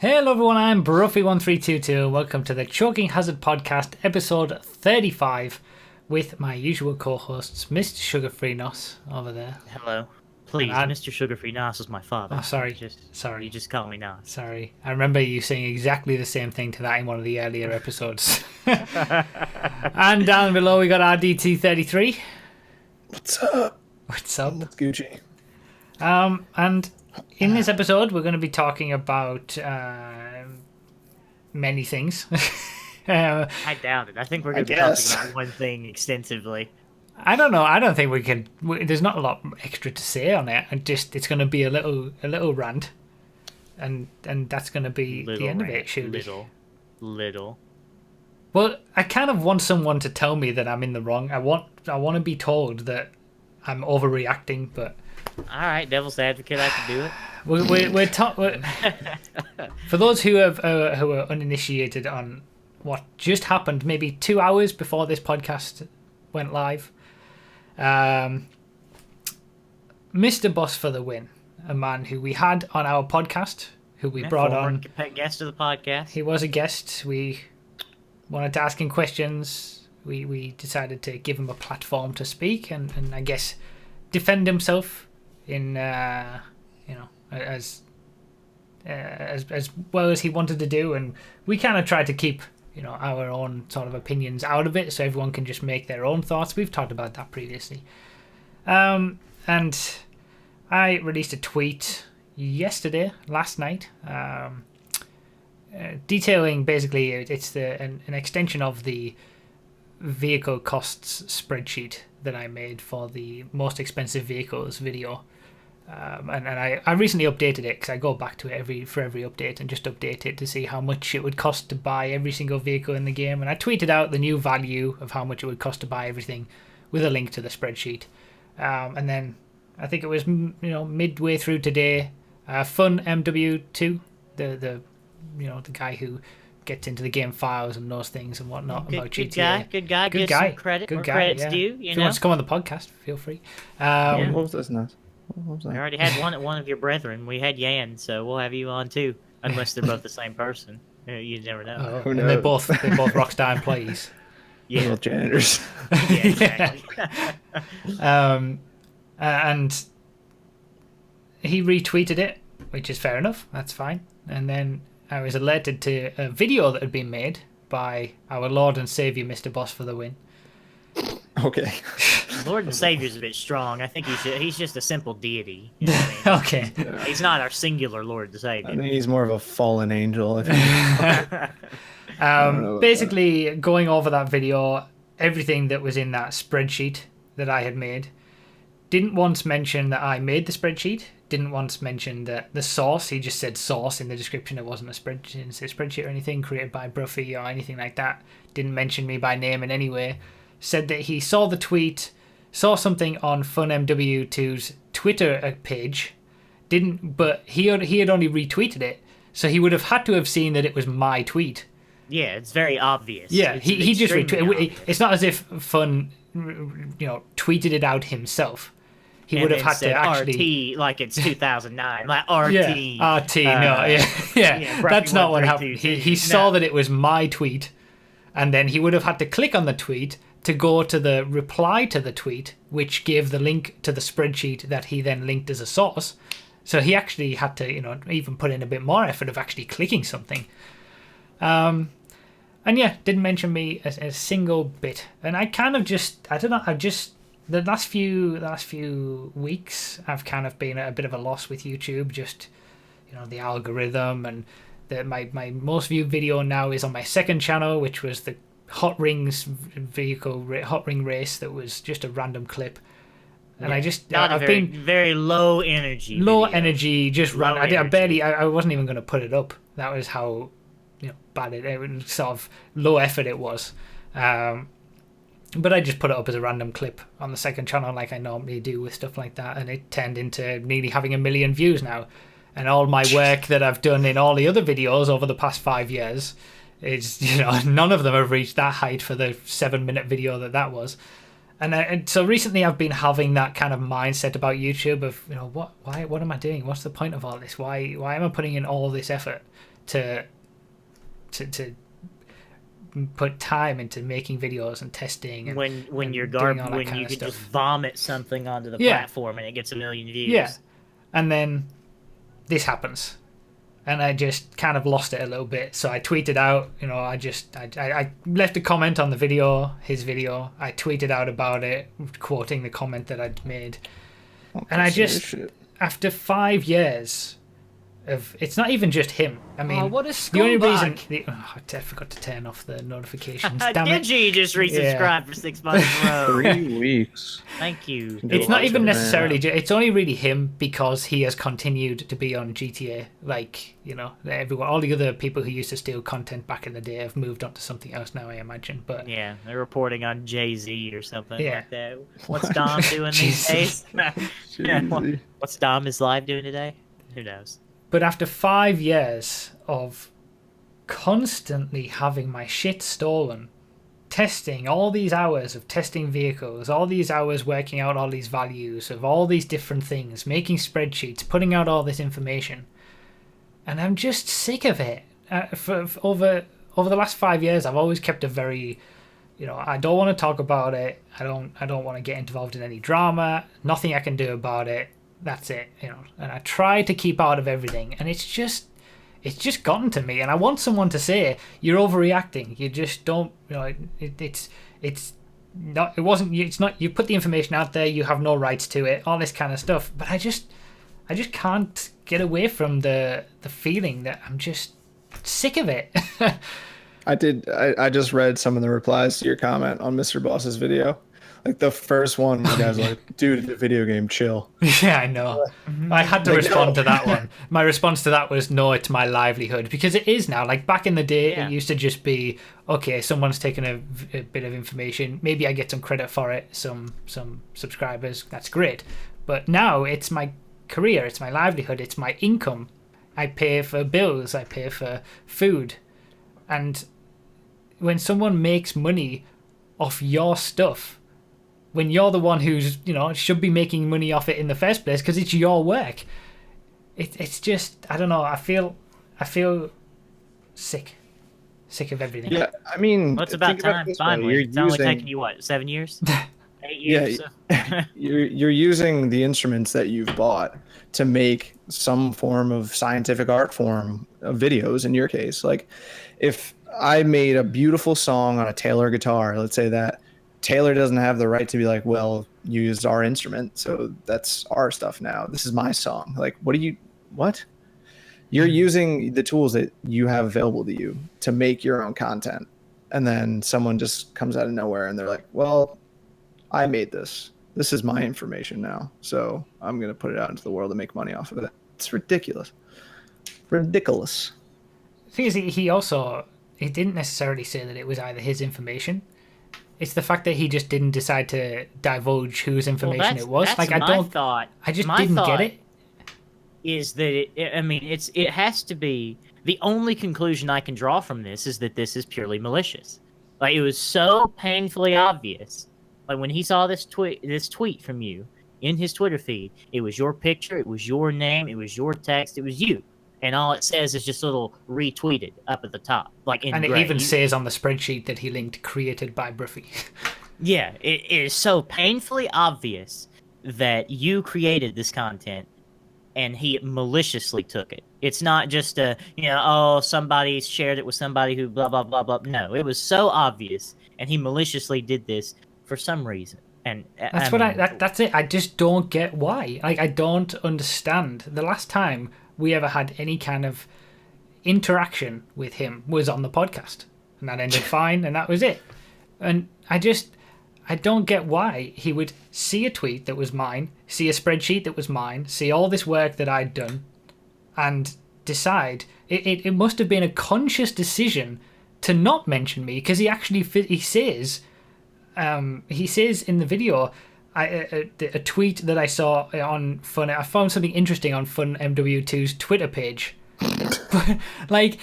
Hello everyone, I'm Bruffy1322. Welcome to the Choking Hazard Podcast, episode 35, with my usual co-hosts, Mr. Sugar-Free Nos over there. Hello. Please, Mr. Sugar-Free Nos is my father. Oh, sorry. You just call me Nos. Sorry. I remember you saying exactly the same thing to that in one of the earlier episodes. And down below we got RDT33. What's up? What's up? That's Gucci. And in this episode, we're going to be talking about many things. I doubt it. I think we're going to be talking about one thing extensively. I don't know. I don't think we can. There's not a lot extra to say on it. It's going to be a little rant, and that's going to be the end of it. Surely. Little. Well, I kind of want someone to tell me that I'm in the wrong. I want to be told that I'm overreacting, but. All right, devil's advocate, I can do it. We're for those who are uninitiated on what just happened, maybe 2 hours before this podcast went live. Mr. Boss for the win, a man who we had on our podcast, who we brought on. Guest of the podcast. He was a guest. We wanted to ask him questions. We decided to give him a platform to speak and I guess defend himself in as well as he wanted to do, and we kind of tried to keep our own sort of opinions out of it so everyone can just make their own thoughts. We've talked about that previously, and I released a tweet last night, detailing basically it's an extension of the vehicle costs spreadsheet that I made for the most expensive vehicles video. And I recently updated it because I go back to it for every update and just update it to see how much it would cost to buy every single vehicle in the game. And I tweeted out the new value of how much it would cost to buy everything with a link to the spreadsheet. And then I think it was midway through today, Fun MW2, the guy who gets into the game files and knows things and whatnot about GTA. Good guy. Good guy. Some credit. Good guy. Credit's due. If he wants to come on the podcast, feel free. What was this, Nat? We already had one of your brethren. We had Yan, so we'll have you on too, unless they're both the same person. You never know. And they're both Rockstar employees. Yeah, both janitors. Yeah, exactly. And he retweeted it, which is fair enough. That's fine. And then I was alerted to a video that had been made by our Lord and Savior, Mr. Boss for the win. Okay. Lord and Savior's a bit strong. I think he's just a simple deity. You know what I mean? Okay. He's not our singular Lord and Savior. I think he's more of a fallen angel. Basically, going over that video, everything that was in that spreadsheet that I had made, didn't once mention that I made the spreadsheet. Didn't once mention that the source. He just said source in the description. It wasn't a spreadsheet or anything created by Bruffy or anything like that. Didn't mention me by name in any way. Said that he saw the tweet, saw something on FunMW2's Twitter page, but he had only retweeted it, so he would have had to have seen that it was my tweet. Yeah, it's very obvious. Yeah, he just retweeted. It's not as if Fun, tweeted it out himself. He would have had to actually RT like it's 2009, like RT. Yeah, RT. Yeah. That's not what happened. He saw that it was my tweet, and then he would have had to click on the tweet to go to the reply to the tweet, which gave the link to the spreadsheet that he then linked as a source. So he actually had to, even put in a bit more effort of actually clicking something. And yeah, didn't mention me a single bit. And I kind of the last few weeks, I've kind of been at a bit of a loss with YouTube. Just, the algorithm and my most viewed video now is on my second channel, which was the hot ring race that was just a random clip, and I've been very low energy, just run. I wasn't even going to put it up. That was how bad it was, sort of low effort it was. But I just put it up as a random clip on the second channel like I normally do with stuff like that, and it turned into nearly having 1 million views now. And all my work that I've done in all the other videos over the past 5 years, it's none of them have reached that height for the 7-minute video that was. And so recently I've been having that kind of mindset about YouTube of what am I doing? What's the point of all this? Why am I putting in all this effort to put time into making videos and testing. And, when you're doing all that when kind you of can stuff. just vomit something onto the platform and it gets 1 million views. Yeah, and then this happens, and I just kind of lost it a little bit. So I tweeted out, I left a comment on the video, his video. I tweeted out about it, quoting the comment that I'd made, and I just, after 5 years. It's not even just him. I mean, what a the only scumbag. reason I forgot to turn off the notifications. Damn Did it! you just resubscribe for 6 months in a row? 3 weeks. Thank you. It's not even necessarily. It's only really him because he has continued to be on GTA. Like, everyone, all the other people who used to steal content back in the day have moved on to something else now, I imagine. But yeah, they're reporting on Jay-Z or something like that. What's What? Dom doing these days? Jeez. What's Dom is live doing today? Who knows? But after 5 years of constantly having my shit stolen, testing all these hours of testing vehicles, all these hours working out all these values of all these different things, making spreadsheets, putting out all this information, and I'm just sick of it. For over the last 5 years, I've always kept a very, I don't want to talk about it. I don't want to get involved in any drama. Nothing I can do about it. That's it, and I try to keep out of everything, and it's just gotten to me, and I want someone to say, you're overreacting, you just don't, it's not, you put the information out there, you have no rights to it, all this kind of stuff, but I just can't get away from the feeling that I'm just sick of it. I just read some of the replies to your comment on Mr. Boss's video. Like the first one, the guy's like, dude, the video game, chill. Yeah, I know. I had to respond to that one. My response to that was, no, it's my livelihood. Because it is now. Like back in the day, It used to just be, okay, someone's taken a bit of information. Maybe I get some credit for it, some subscribers. That's great. But now it's my career. It's my livelihood. It's my income. I pay for bills. I pay for food. And when someone makes money off your stuff, when you're the one who's, should be making money off it in the first place because it's your work. It's just, I don't know, I feel sick of everything. Yeah, I mean... Well, it's about time, finally. It's only taken you, 7 years? 8 years? Yeah, you're using the instruments that you've bought to make some form of scientific art form of videos, in your case. Like, if I made a beautiful song on a Taylor guitar, let's say that, Taylor doesn't have the right to be like, well, you used our instrument, so that's our stuff now. This is my song. Like, what? You're using the tools that you have available to you to make your own content. And then someone just comes out of nowhere and they're like, well, I made this. This is my information now. So I'm going to put it out into the world and make money off of it. It's ridiculous. Ridiculous. The thing is, he didn't necessarily say that it was either his information. It's the fact that he just didn't decide to divulge whose information it was. Like, I just didn't get it. Is that it has to be, the only conclusion I can draw from this is that this is purely malicious. Like, it was so painfully obvious. Like, when he saw this tweet from you in his Twitter feed, it was your picture, it was your name, it was your text, it was you. And all it says is just a little retweeted up at the top. And it even says on the spreadsheet that he linked created by Bruffy. Yeah, it is so painfully obvious that you created this content and he maliciously took it. It's not just somebody shared it with somebody who blah, blah, blah, blah. No, it was so obvious and he maliciously did this for some reason. And that's it. I just don't get why. Like, I don't understand. The last time we ever had any kind of interaction with him was on the podcast, and that ended fine, and that was it. And I don't get why he would see a tweet that was mine, see a spreadsheet that was mine, see all this work that I'd done, and decide it must have been a conscious decision to not mention me, because he says in the video, a tweet that I saw on Fun. I found something interesting on Fun MW2's Twitter page. Like,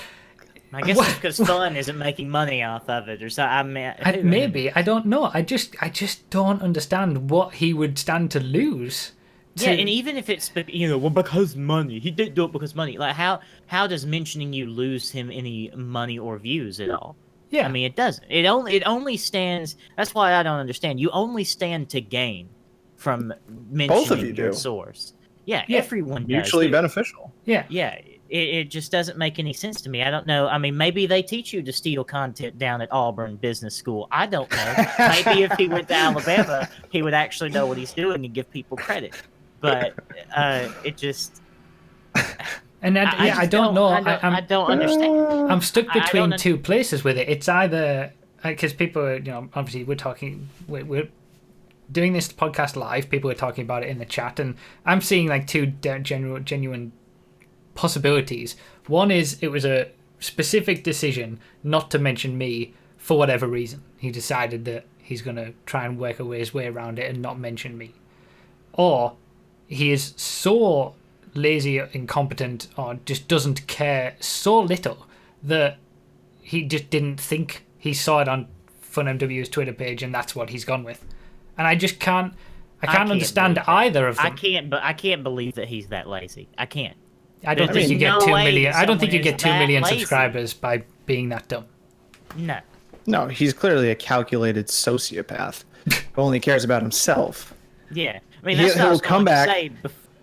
I guess it's because Fun isn't making money off of it, or so. Maybe, I don't know. I just don't understand what he would stand to lose Yeah, and even if it's well, because money, he didn't do it because money. Like how does mentioning you lose him any money or views at all? Yeah. I mean, it doesn't. It only stands. That's why I don't understand. You only stand to gain from mentioning your do. source. Yeah, Yeah. everyone Mutually does. beneficial. Yeah. Yeah, it just doesn't make any sense to me. I don't know. I mean, maybe they teach you to steal content down at Auburn Business School. I don't know. Maybe if he went to Alabama, he would actually know what he's doing and give people credit. But it just... And I don't know. I don't understand. I'm stuck between I two places with it. It's either because people, obviously we're doing this podcast live. People are talking about it in the chat, and I'm seeing like two genuine possibilities. One is it was a specific decision not to mention me for whatever reason. He decided that he's going to try and work his way around it and not mention me. Or he is so lazy, incompetent, or just doesn't care so little that he just didn't think. He saw it on FunMW's Twitter page and that's what he's gone with. And I just can't understand either of them. I can't believe that he's that lazy. I can't. I don't think you get 2 million. I don't think you get 2 million subscribers by being that dumb. No. No, he's clearly a calculated sociopath who only cares about himself. Yeah. I mean, that's he'll come back.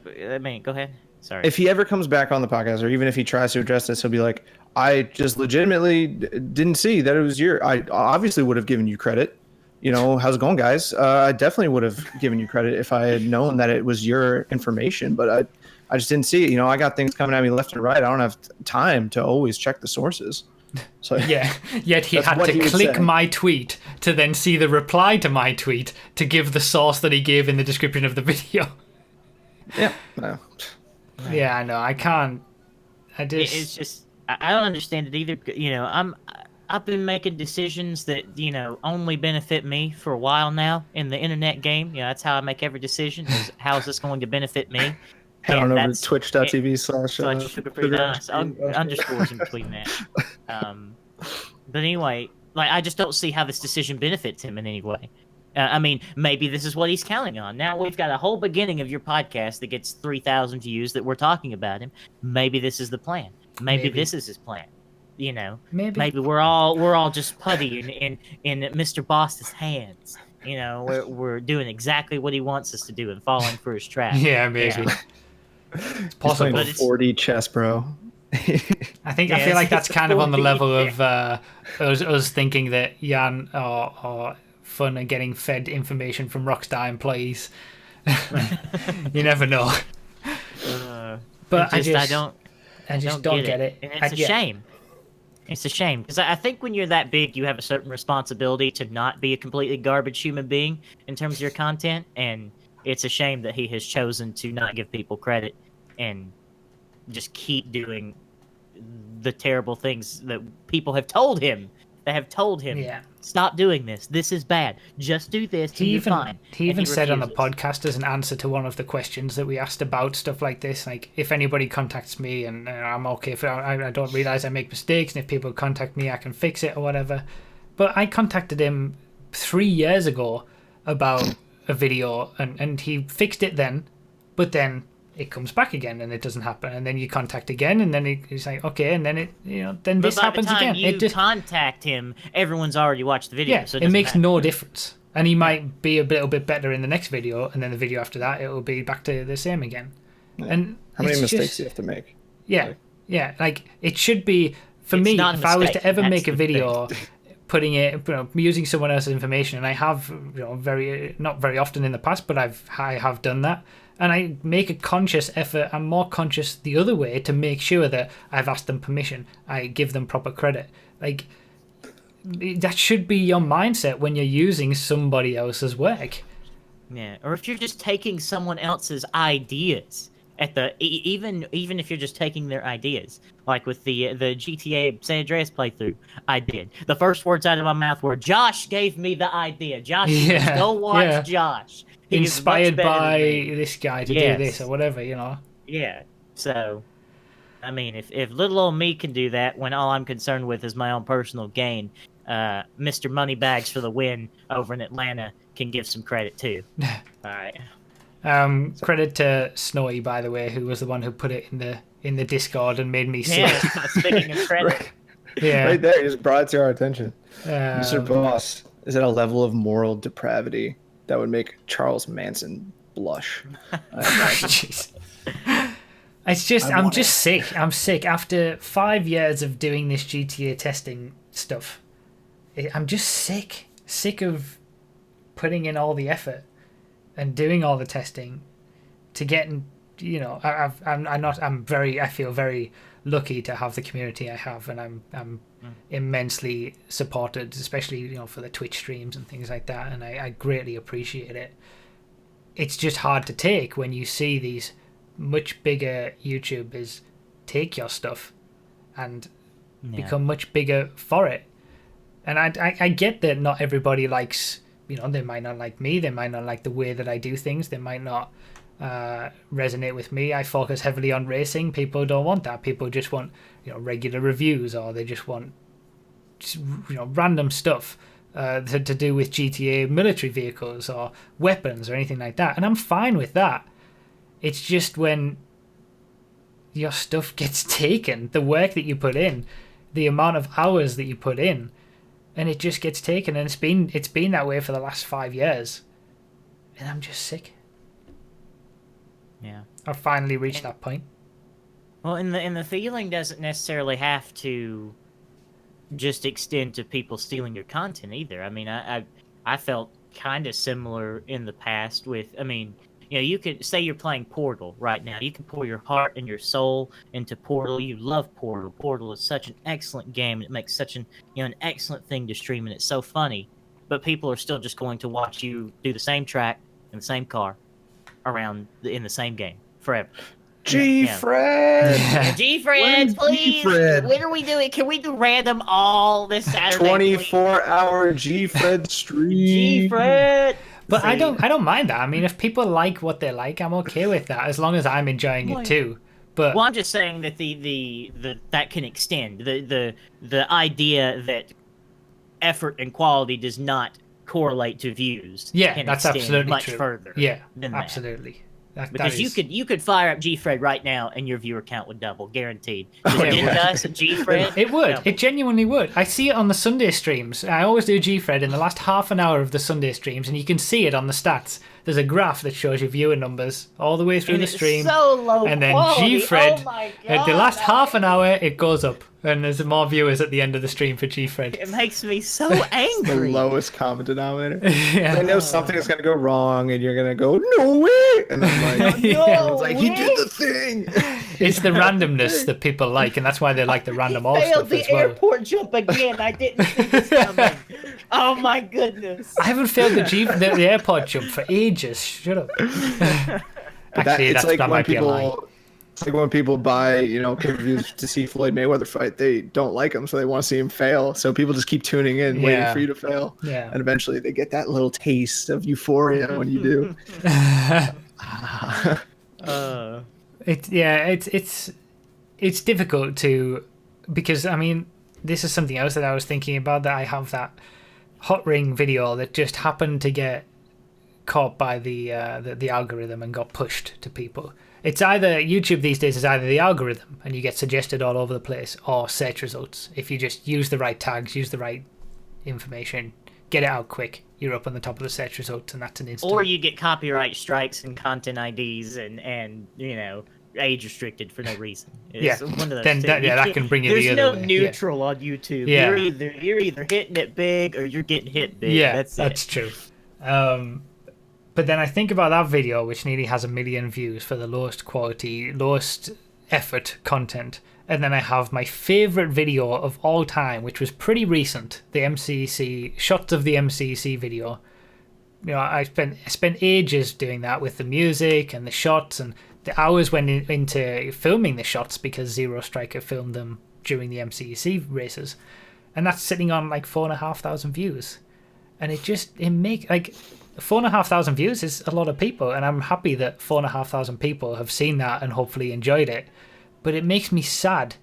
Go ahead. Sorry. If he ever comes back on the podcast, or even if he tries to address this, he'll be like, I just legitimately didn't see that it was I obviously would have given you credit. How's it going, guys? I definitely would have given you credit if I had known that it was your information, but I just didn't see it. I got things coming at me left and right. I don't have time to always check the sources. So yeah, yet he had to click my tweet to then see the reply to my tweet to give the source that he gave in the description of the video. Yeah. No. Yeah, I know. I can't. It's just I don't understand it either. I've been making decisions that only benefit me for a while now in the internet game. That's how I make every decision. Is how is this going to benefit me? Head on over to twitch.tv/sugar underscores in between that. But anyway, I just don't see how this decision benefits him in any way. I mean, maybe this is what he's counting on. Now we've got a whole beginning of your podcast that gets 3,000 views that we're talking about him. Maybe this is the plan. Maybe this is his plan. Maybe we're all just putty in Mr. Boss's hands. We're doing exactly what he wants us to do and falling for his trap. Yeah, maybe. It's possible. But 40 chess, bro. I feel like that's kind of on the level of us thinking that Jan or Fun are getting fed information from Rockstar employees. You never know. But I just don't get it. And it's a shame. It's a shame because I think when you're that big, you have a certain responsibility to not be a completely garbage human being in terms of your content, and it's a shame that he has chosen to not give people credit and just keep doing the terrible things that people have told him. They have told him, stop doing this. This is bad. Just do this. He even said on the podcast as an answer to one of the questions that we asked about stuff like this, like if anybody contacts me and I'm okay if I don't realize I make mistakes, and if people contact me I can fix it or whatever. But I contacted him 3 years ago about a video and he fixed it then, but then it comes back again and it doesn't happen, and then you contact again and then he's like okay, and then then this happens again. But by the time you contact him, everyone's already watched the video. Yeah, so it makes no difference, and he might be a little bit better in the next video, and then the video after that it will be back to the same again. Yeah. And how many mistakes do you have to make? Yeah, it should be for me. If I was to ever make a video putting it, using someone else's information, and I have, not very often in the past, but I have done that. And I make a conscious effort. I'm more conscious the other way to make sure that I've asked them permission. I give them proper credit. That should be your mindset when you're using somebody else's work. Yeah, or if you're just taking someone else's ideas even if you're just taking their ideas, like with the GTA San Andreas playthrough, I did. The first words out of my mouth were, "Josh gave me the idea. Josh, go watch Josh." Inspired by this guy to do this or whatever, Yeah. So, I mean, if little old me can do that when all I'm concerned with is my own personal gain, Mr. Moneybags for the win over in Atlanta can give some credit too. All right. Credit to Snowy, by the way, who was the one who put it in the Discord and made me see it. Speaking of credit. Yeah. Right there, you just brought it to our attention. Mr. Boss is at a level of moral depravity that would make Charles Manson blush. Jeez. It's just, I'm just sick. I'm sick. After 5 years of doing this GTA testing stuff, I'm just sick. Sick of putting in all the effort and doing all the testing to get, you know, I feel very lucky to have the community I have, and I'm immensely supported, especially, you know, for the Twitch streams and things like that, and I greatly appreciate it. It's just hard to take when you see these much bigger YouTubers take your stuff and become much bigger for it. And I get that not everybody likes, you know, they might not like me, they might not like the way that I do things, they might not resonate with me. I focus heavily on racing. People don't want that. People just want, you know, regular reviews, or they just want, you know, random stuff to do with GTA military vehicles or weapons or anything like that. And I'm fine with that. It's just when your stuff gets taken, the work that you put in, the amount of hours that you put in, and it just gets taken, and it's been that way for the last 5 years, and I'm just sick. Yeah, I've finally reached that point. Well, and the feeling doesn't necessarily have to just extend to people stealing your content either. I mean, I felt kind of similar in the past with, I mean, you know, you could say you're playing Portal right now. You can pour your heart and your soul into Portal. You love Portal. Portal is such an excellent game. It makes such an excellent thing to stream, and it's so funny. But people are still just going to watch you do the same track in the same car in the same game forever. G-Fred! Yeah. G-Fred, please! G-Fred? When are we doing? Can we do random all this Saturday? 24-hour G-Fred stream. G-Fred! But I don't mind that. I mean, if people like what they like, I'm okay with that, as long as I'm enjoying it too. But well, I'm just saying that the that can extend the idea that effort and quality does not correlate to views. Yeah, can that's extend absolutely much true. further. Yeah, than absolutely. Because you could fire up G-Fred right now and your viewer count would double, guaranteed. It does, G-Fred. It would. Double. It genuinely would. I see it on the Sunday streams. I always do G-Fred in the last half an hour of the Sunday streams, and you can see it on the stats. There's a graph that shows your viewer numbers all the way through the stream. So low and then quality. G-Fred, at the last God. half an hour, it goes up. And there's more viewers at the end of the stream for G-Fred. It makes me so angry. The lowest common denominator. Yeah. I know something is going to go wrong, and you're going to go, no way! And I'm like, no like, he did the thing! It's the randomness that people like, and that's why they like the random all failed stuff the as well. airport jump again. I didn't see this coming. Oh my goodness. I haven't failed the airport jump for ages. Shut up. Actually, it's like that when might be a lie. It's like when people buy, pay-per-views to see Floyd Mayweather fight, they don't like him, so they want to see him fail. So people just keep tuning in, waiting for you to fail. Yeah. And eventually they get that little taste of euphoria when you do. It's difficult to, because I mean, this is something else that I was thinking about, that I have that hot ring video that just happened to get caught by the algorithm and got pushed to people. It's either YouTube these days is either the algorithm and you get suggested all over the place, or search results. If you just use the right tags, use the right information, get it out quick, you're up on the top of the search results, and that's an instant. Or you get copyright strikes and content IDs and age restricted for no reason. It's one of those then that can bring you the other way. There's no neutral on YouTube. Yeah. You're either hitting it big or you're getting hit big. Yeah, that's true. But then I think about that video, which nearly has 1 million views for the lowest quality, lowest effort content. And then I have my favourite video of all time, which was pretty recent, the MCC, shots of the MCC video. I spent ages doing that with the music and the shots, and the hours went into filming the shots because Zero Striker filmed them during the MCC races. And that's sitting on like 4,500 views. And it makes, like, 4,500 views is a lot of people, and I'm happy that 4,500 people have seen that and hopefully enjoyed it. But it makes me sad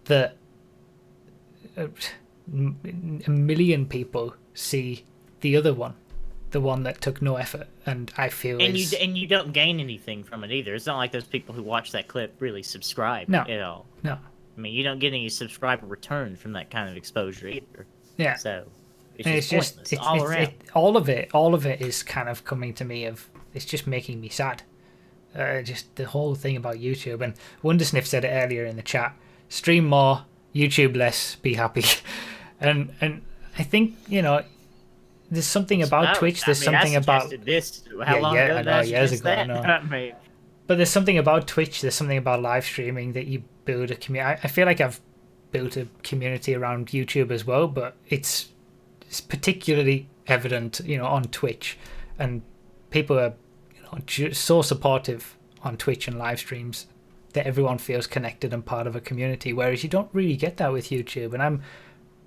that 1 million people see the other one, the one that took no effort, and I feel you don't gain anything from it either. It's not like those people who watch that clip really subscribe at all. No. I mean, you don't get any subscriber return from that kind of exposure either. Yeah. So it's just pointless all around. All of it is kind of coming to me of it's just making me sad. Just the whole thing about YouTube. And Wondersniff said it earlier in the chat: stream more, YouTube less, be happy. and I think there's something about Twitch. There's something about this. How long ago? I know, years ago. That? I know. But there's something about Twitch. There's something about live streaming that you build a community. I feel like I've built a community around YouTube as well, but it's particularly evident, on Twitch, and people are so supportive on Twitch and live streams that everyone feels connected and part of a community, whereas you don't really get that with YouTube. And I'm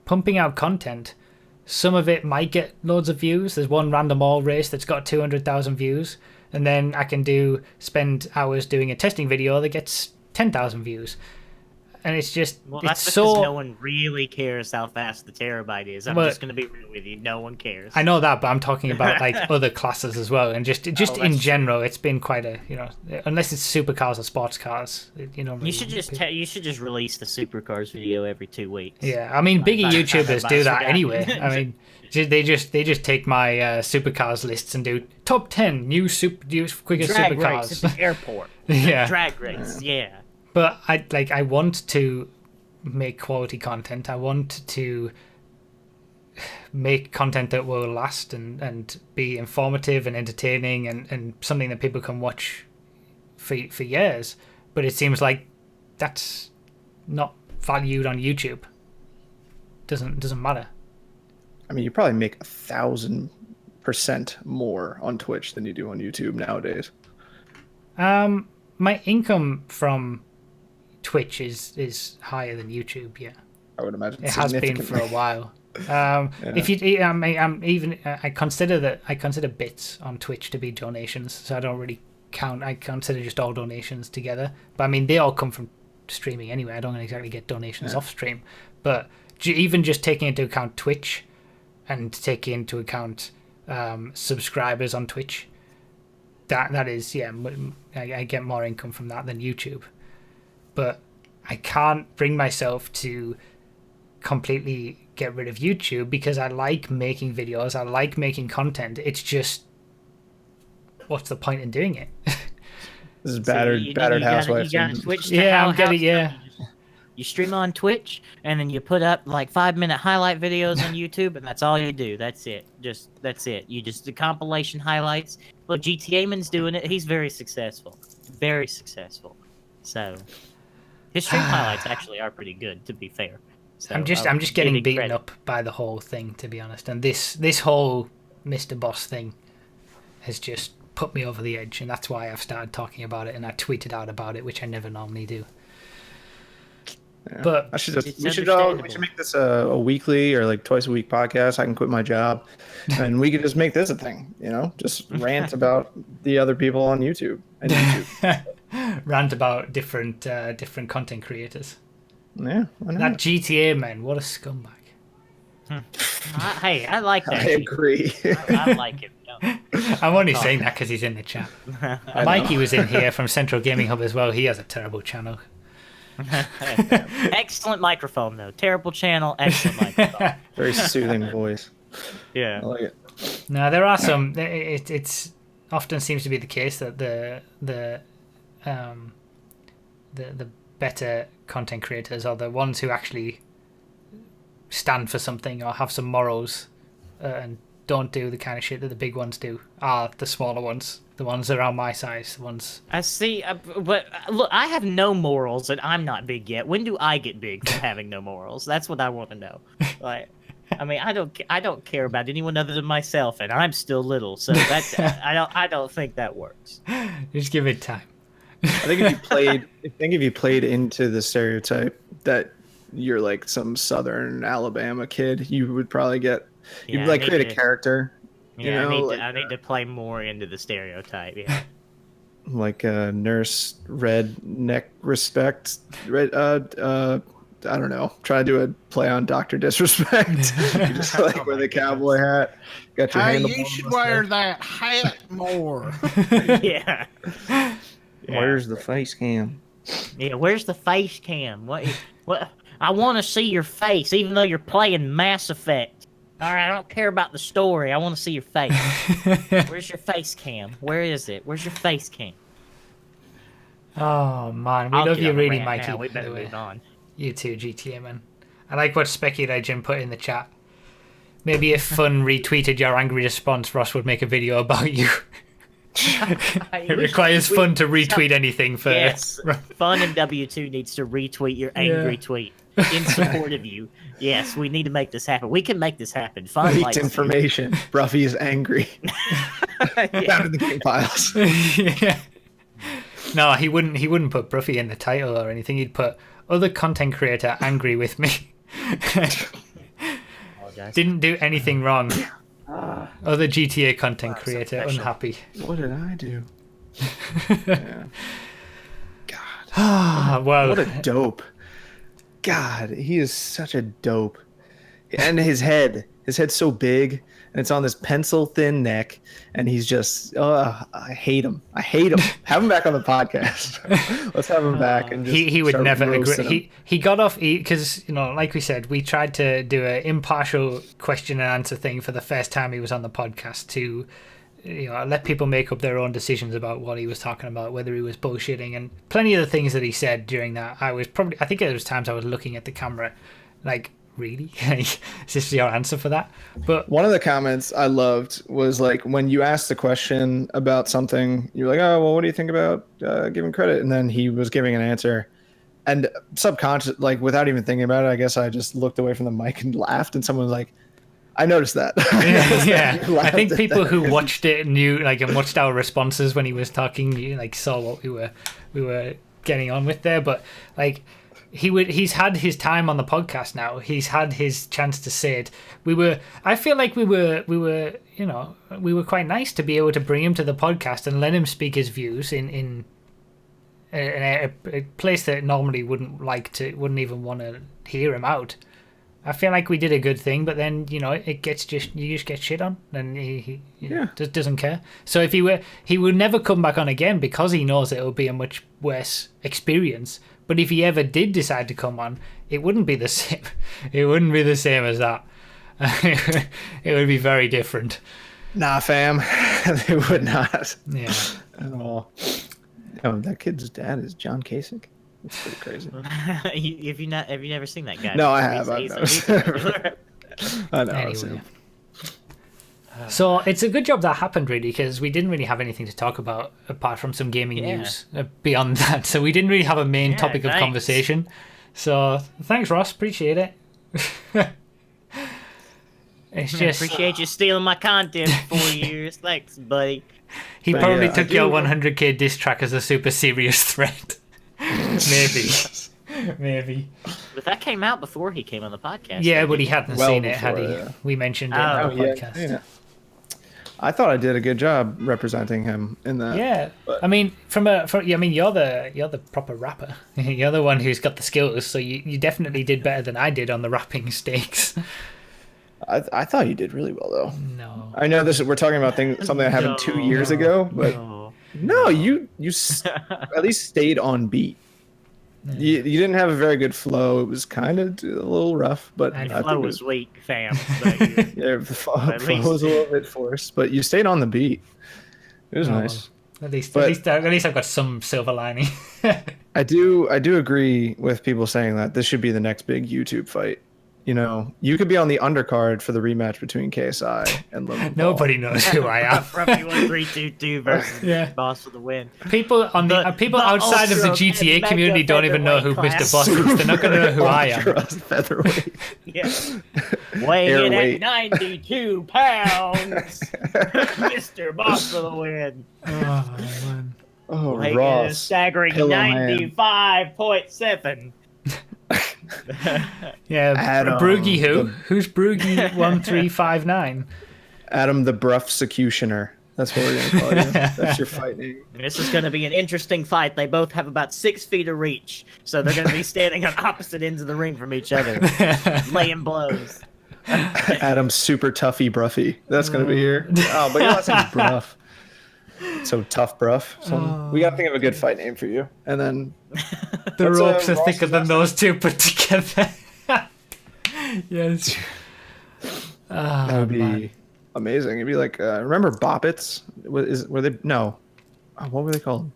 pumping out content. Some of it might get loads of views. There's one random all race that's got 200,000 views, and then I can spend hours doing a testing video that gets 10,000 views. And it's just that's because no one really cares how fast the terabyte is. I'm just going to be real with you. No one cares. I know that, but I'm talking about like other classes as well, and just in general, it's been quite a unless it's supercars or sports cars, You should just release the supercars video every 2 weeks. Yeah, I mean, bigger YouTubers do that anyway. I mean, they just take my supercars lists and do top 10 quickest drag supercars race at the airport. Yeah, drag race. Yeah. But I want to make quality content. I want to make content that will last and be informative and entertaining and something that people can watch for years. But it seems like that's not valued on YouTube. Doesn't matter. I mean, you probably make 1,000% more on Twitch than you do on YouTube nowadays. My income from Twitch is higher than YouTube. Yeah, I would imagine it has been for a while. If you, I consider bits on Twitch to be donations, so I don't really count. I consider just all donations together. But I mean, they all come from streaming anyway. I don't exactly get donations off stream. But even just taking into account Twitch and taking into account subscribers on Twitch, that is I get more income from that than YouTube. But I can't bring myself to completely get rid of YouTube because I like making videos, I like making content. It's just, what's the point in doing it? This is battered housewife. You gotta switch to I'm getting You stream on Twitch, and then you put up like 5-minute highlight videos on YouTube, and that's all you do. That's it. That's it. You just the compilation highlights. Look, GTA Man's doing it. He's very successful. Very successful. So his stream highlights actually are pretty good, to be fair. So I'm just getting beaten up by the whole thing, to be honest. And this whole Mr. Boss thing has just put me over the edge, and that's why I've started talking about it, and I tweeted out about it, which I never normally do. Yeah. But we should make this a weekly or like twice a week podcast. I can quit my job, and we could just make this a thing. Just rant about the other people on YouTube and YouTube. Rant about different content creators. Yeah, that GTA man, what a scumbag. Hey, I like that. I agree. I like him. No. I'm only saying that because he's in the chat. Mikey was in here from Central Gaming Hub as well. He has a terrible channel. Excellent microphone though. Terrible channel, excellent microphone. Very soothing voice. Yeah, I like it. No, there are some. It's often seems to be the case that the better content creators are the ones who actually stand for something or have some morals and don't do the kind of shit that the big ones do. Are the smaller ones. The ones around my size, the ones... I see, but look, I have no morals, and I'm not big yet. When do I get big from having no morals? That's what I want to know. Like, I mean, I don't care about anyone other than myself, and I'm still little, so that's I don't think that works. Just give it time. I think if you played into the stereotype that you're like some Southern Alabama kid, you would probably get create a character. Yeah, I need to play more into the stereotype. Yeah, like nurse, red neck, respect, red I don't know, try to do a play on Dr. Disrespect. You just like wear the cowboy hat. Got your Hey, hand you should wear that hat more. Yeah. Where's the face cam? Yeah, where's the face cam? What? I want to see your face, even though you're playing Mass Effect. All right, I don't care about the story. I want to see your face. Where's your face cam? Where is it? Where's your face cam? Oh man, we I'll love get you on the really, rant Mikey. now. We by better the way. move on. You too, GTA man. I like what Specky Legend put in the chat. Maybe if Fun retweeted your angry response, Ross would make a video about you. It requires Fun to retweet anything for. Yes, Fun and W2 needs to retweet your angry tweet in support of you. Yes, we need to make this happen. We can make this happen. Fun Leaked likes information. Bruffy is angry. Down in the king piles. Yeah. No, he wouldn't put Bruffy in the title or anything. He'd put other content creator angry with me. Didn't do anything wrong. Other GTA content creator unhappy. What did I do? Yeah. Ah, well, What a dope. God, he is such a dope. And his head's so big, and it's on this pencil thin neck, and he's just, I hate him. Have him back on the podcast. Let's have him back. And just he would start never roasting agree. him. He got off because, you know, like we said, we tried to do an impartial question and answer thing for the first time he was on the podcast to, you know, let people make up their own decisions about what he was talking about, whether he was bullshitting, and plenty of the things that he said during that. I think there was times I was looking at the camera like, really? Is this your answer for that? But one of the comments I loved was like when you asked the question about something, you're like, oh, well, what do you think about giving credit? And then he was giving an answer. And subconscious, like without even thinking about it, I guess I just looked away from the mic and laughed. And someone was like, I noticed that. Yeah. I think people who watched it knew, like, and watched our responses when he was talking, like, saw what we were getting on with there. But like, he's had his time on the podcast now. He's had his chance to say it. I feel like we were, you know, we were quite nice to be able to bring him to the podcast and let him speak his views in a place that normally wouldn't even want to hear him out. I feel like we did a good thing, but then, you know, you just get shit on, and he just doesn't care. So if he would never come back on again because he knows it will be a much worse experience. But if he ever did decide to come on, it wouldn't be the same. It wouldn't be the same as that. It would be very different. Nah, fam, they would not. Yeah. At all. Oh, that kid's dad is John Kasich. It's pretty crazy. Have you never seen that guy? No, I have. I know. Anyway. So it's a good job that happened, really, because we didn't really have anything to talk about apart from some gaming news beyond that. So we didn't really have a main topic of conversation. So thanks, Ross. Appreciate it. It's just appreciate you stealing my content for 4 years. Thanks, buddy. He probably took your 100k diss track as a super serious threat. Maybe. But that came out before he came on the podcast. Yeah, but he hadn't seen it, had he? Yeah. We mentioned it on the podcast. Yeah. I thought I did a good job representing him in that. Yeah, but I mean, you're the proper rapper. You're the one who's got the skills, so you definitely did better than I did on the rapping stakes. I thought you did really well, though. No, I know we're talking about something that happened 2 years ago, but no, you at least stayed on beat. You didn't have a very good flow. It was kind of a little rough, but and I flow think was weak, fam. the flow was a little bit forced, but you stayed on the beat. It was nice. At least I've got some silver lining. I do agree with people saying that this should be the next big YouTube fight. You know, you could be on the undercard for the rematch between KSI and Logan Paul. Nobody knows who I am. Roughly 1-3-2-2 versus Boss for the win. People people outside of the GTA community don't even know who Mr. Boss is. They're not going to know who I am. Featherweight. Yeah. Weighing at 92 pounds. Mr. Boss for the win. Oh, man. Oh, Weighing Ross. a staggering Pillowman. 95.7. Yeah, Adam, Broogie who's Broogie 1359? Adam the Bruffsecutioner. That's what we're gonna call you. That's your fight name. This is going to be an interesting fight. They both have about 6 feet of reach, so they're going to be standing on opposite ends of the ring from each other, laying blows. Adam's super toughy bruffy. That's gonna be here. Oh, but your last name's Bruff. So tough bruff. So we gotta think of a good fight name for you. And then The what's, ropes are Ross's thicker than last those two put together. Yes. that would be amazing. It'd be like remember Boppets? Were they no? What were they called?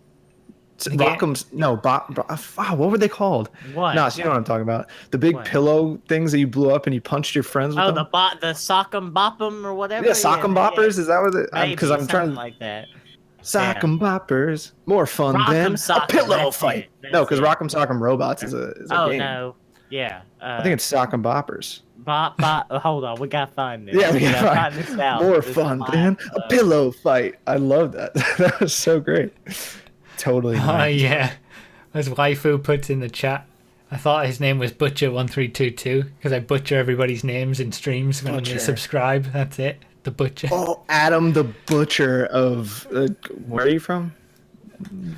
Rock'em's no what were they called? What? No, so you know what I'm talking about. The big pillow things that you blew up and you punched your friends with Oh, them. the Sock'em Bop'em or whatever. Yeah, Sock'em Boppers. Is that what it? Maybe, Because I'm trying like that. Sock'em Boppers. More fun than Rock'em a pillow that's fight. it, No, because that's Rock'em Sock'em Robots is a Oh game. no, yeah. I think it's Sock'em Boppers. Hold on, we gotta find this. Yeah, we gotta find find this out. more This fun is than fine. a pillow fight. I love that. That was so great. Totally. Oh nice. yeah, as waifu puts in the chat, I thought his name was Butcher1322 because I butcher everybody's names in streams when Butcher. they subscribe. That's it, the Butcher. Oh, Adam the Butcher of where are you from?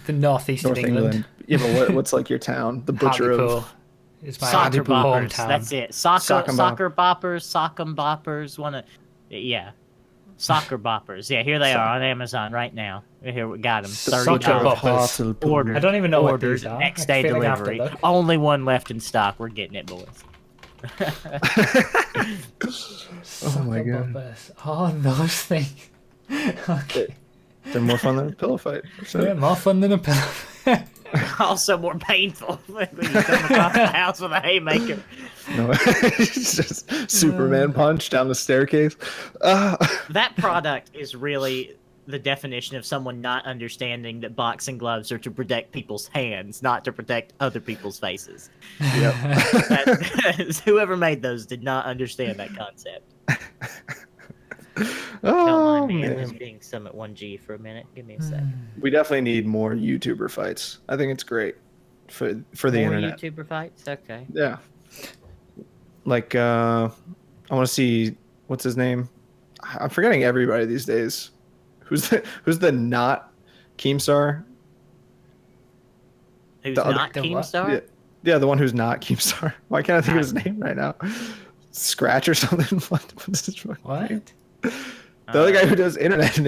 The northeast North of England. Yeah, but what's like your town? The Butcher Hartlepool of. is my Soccer Hartlepool boppers. hometown. That's it. Sock'em Soccer boppers. Sock'em boppers. Yeah. Soccer boppers. Yeah, here they are on Amazon right now. Here we got them. Soccer $30 boppers. ordered. I don't even know what ordered. these are. Next I day feel like I have to delivery. look. Only one left in stock. We're getting it, boys. Oh my god. Boppers. Oh, those things. Okay. They're more fun than a pillow fight. So, Yeah, more fun than a pillow. Also more painful when you come across the house with a haymaker. no, it's just Superman punch down the staircase. That product is really the definition of someone not understanding that boxing gloves are to protect people's hands, not to protect other people's faces. Yep. Whoever made those did not understand that concept. Oh, Don't mind me, I'm man. just being some at 1G for a minute. Give me a sec. We definitely need more YouTuber fights. I think it's great for the More internet. YouTuber fights? Okay. Yeah. Like I want to see what's his name. I'm forgetting everybody these days. Who's the not Keemstar? Who's The other- not the what? Keemstar? Yeah, the one who's not Keemstar. Why can't I think of his name right now? Scratch or something? What's his fucking name? What? The other guy who does internet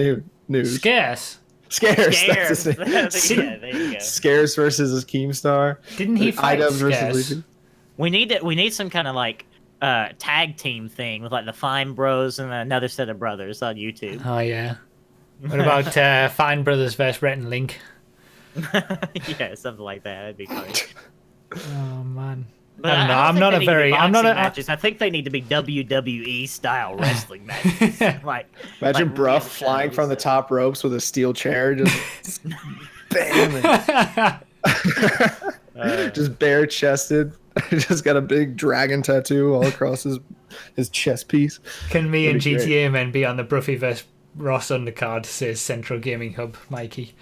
news. Scarce. Scares. Scares. That's his name. Yeah, there you go. Scares versus Keemstar. Didn't he fight iDubbbz versus Scarce? Leafy. We need some kind of like tag team thing with like the Fine Bros and another set of brothers on YouTube. Oh yeah. What about Fine Brothers versus Rhett and Link? Yeah, something like that. That'd be funny. Oh man. But I don't know, don't I'm think not they a need to be very- I'm not boxing a- matches. I think they need to be WWE style wrestling matches. Like Imagine like Bruff real flying shows. from the top ropes with a steel chair, just bam, just bare chested. Just got a big dragon tattoo all across his chest piece. Can me and That'd be GTA men be on the Bruffy vs Ross undercard? Says Central Gaming Hub, Mikey.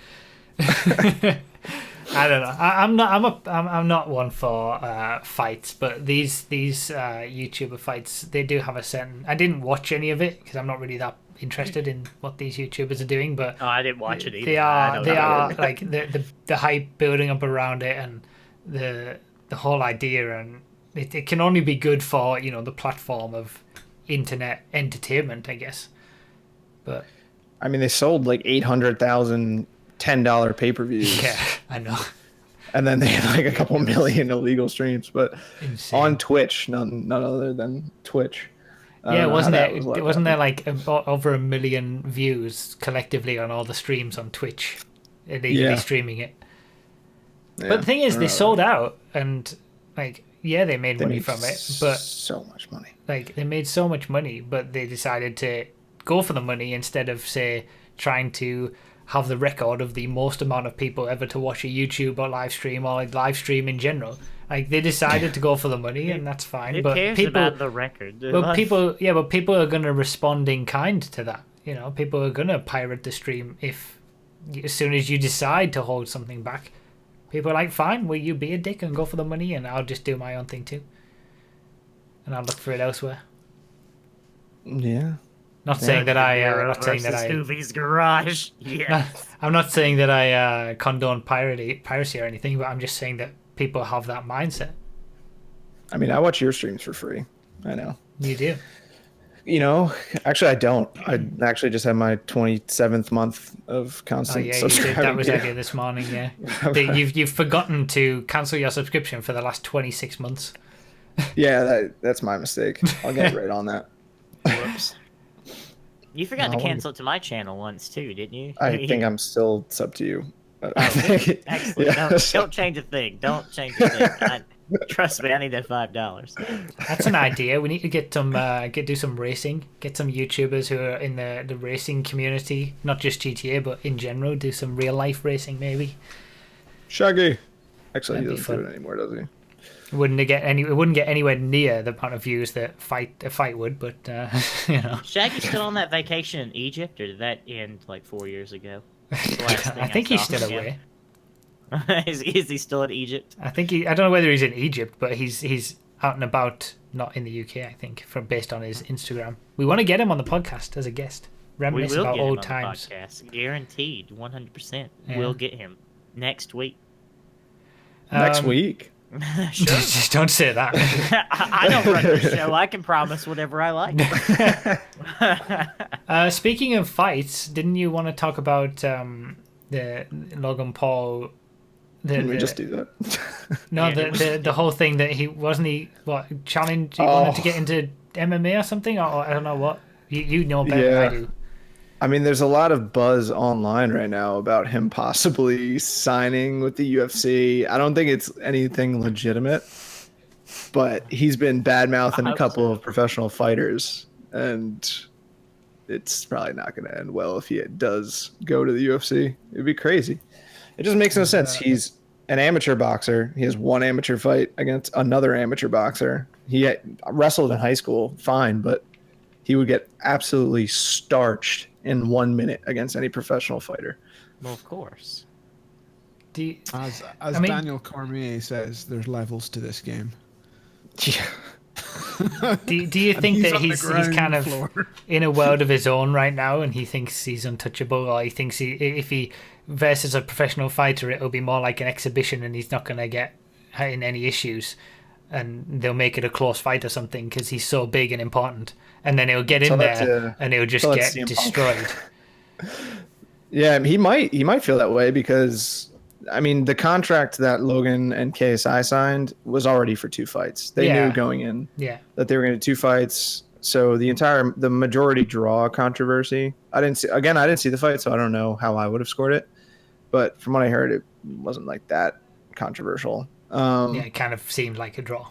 I don't know. I'm not one for fights, but these YouTuber fights, they do have a certain. I didn't watch any of it because I'm not really that interested in what these YouTubers are doing, but Oh, I didn't watch it either. they I are don't know. like the hype building up around it and the whole idea, and it can only be good for the platform of internet entertainment, I guess. But I mean, they sold like 800,000 $10 pay-per-views. yeah, I know. And then they had like a couple million illegal streams, but Insane. on Twitch, none other than Twitch. I don't Yeah, know how wasn't that it? was let Wasn't out. there like over 1 million views collectively on all the streams on Twitch, illegally Yeah. streaming it? Yeah, But the thing is, I they don't know. sold out, and like, yeah, they made They money made from it, but so much money. like they made so much money, but they decided to go for the money instead of say trying to have the record of the most amount of people ever to watch a YouTube or live stream or like live stream in general. Like they decided to go for the money, and that's fine. Who but cares people, about the record? but people are gonna respond in kind to that. People are gonna pirate the stream if as soon as you decide to hold something back. People are like, fine, will you be a dick and go for the money, and I'll just do my own thing too, and I'll look for it elsewhere. Yeah. Not saying that Scooby's garage. Yeah. I'm not saying that I condone piracy or anything, but I'm just saying that people have that mindset. I mean, I watch your streams for free. I know. You do. You know, actually, I don't. I actually just had my 27th month of constant subscribing. That was earlier this morning, yeah. You've forgotten to cancel your subscription for the last 26 months. Yeah, that's my mistake. I'll get right on that. Whoops. You forgot to cancel it to my channel once, too, didn't you? I think I'm still sub to you. Excellent. Yeah. Don't change a thing. Don't change a thing. Trust me, I need that $5. That's an idea. We need to get some, do some racing. Get some YouTubers who are in the racing community, not just GTA, but in general. Do some real life racing, maybe. Shaggy. Actually, That'd he doesn't do it anymore, does he? It wouldn't get anywhere near the amount of views that a fight would, but you know. Shaggy's still on that vacation in Egypt, or did that end like 4 years ago? I think he's still away. Is he still in Egypt? I don't know whether he's in Egypt, but he's out and about, not in the UK. I think, based on his Instagram. We want to get him on the podcast as a guest, reminisce about old times. Podcast. Guaranteed, 100%. Yeah. We'll get him next week. Next week. Sure. Just don't say that. I don't run the show. I can promise whatever I like. Speaking of fights, didn't you want to talk about the Logan Paul? Didn't we just do that? No, the whole thing that he challenge. He wanted to get into MMA or something, or I don't know what. You know better than I do. I mean, there's a lot of buzz online right now about him possibly signing with the UFC. I don't think it's anything legitimate, but he's been bad-mouthing a couple of professional fighters, and it's probably not going to end well if he does go to the UFC. It'd be crazy. It just makes no sense. He's an amateur boxer. He has one amateur fight against another amateur boxer. He wrestled in high school, fine, but he would get absolutely starched in 1 minute against any professional fighter. Well, of course. As Daniel Cormier says, there's levels to this game. Yeah. Do you think that he's kind of in a world of his own right now, and he thinks he's untouchable, or he thinks if he versus a professional fighter, it'll be more like an exhibition, and he's not going to get in any issues, and they'll make it a close fight or something because he's so big and important, and then he'll get in there and he'll just get destroyed. Yeah, he might feel that way because, I mean, the contract that Logan and KSI signed was already for 2 fights. They knew going in that they were going to do 2 fights. So the majority draw controversy, I didn't see the fight, so I don't know how I would have scored it. But from what I heard, it wasn't like that controversial. It kind of seemed like a draw.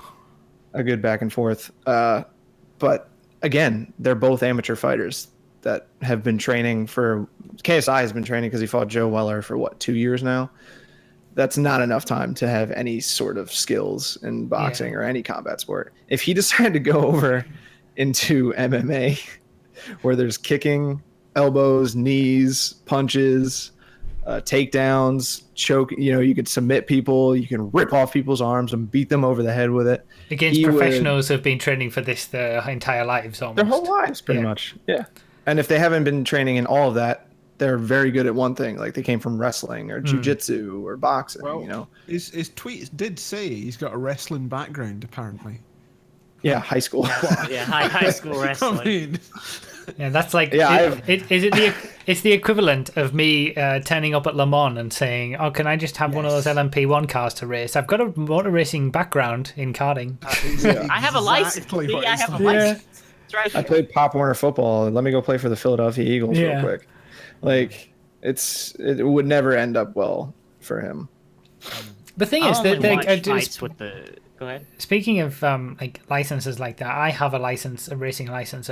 A good back and forth. But again, they're both amateur fighters that have been training for... KSI has been training because he fought Joe Weller for, 2 years now? That's not enough time to have any sort of skills in boxing or any combat sport. If he decided to go over into MMA, where there's kicking, elbows, knees, punches, takedowns, choke, you could submit people, you can rip off people's arms and beat them over the head with it. Against professionals who have been training for this their entire lives, almost. Their whole lives, pretty much. Yeah. And if they haven't been training in all of that, they're very good at one thing, like they came from wrestling or jiu-jitsu or boxing. Well, his tweet did say he's got a wrestling background, apparently. Yeah, high school. High school wrestling. I mean, yeah, that's like it's the equivalent of me turning up at Le Mans and saying, "Oh, can I just have one of those LMP1 cars to race? I've got a motor racing background in karting. I have a license. I have a license. Right. I played Pop Warner football. Let me go play for the Philadelphia Eagles real quick." Like, it would never end up well for him. The thing is that go ahead. Speaking of like licenses like that, I have a racing license.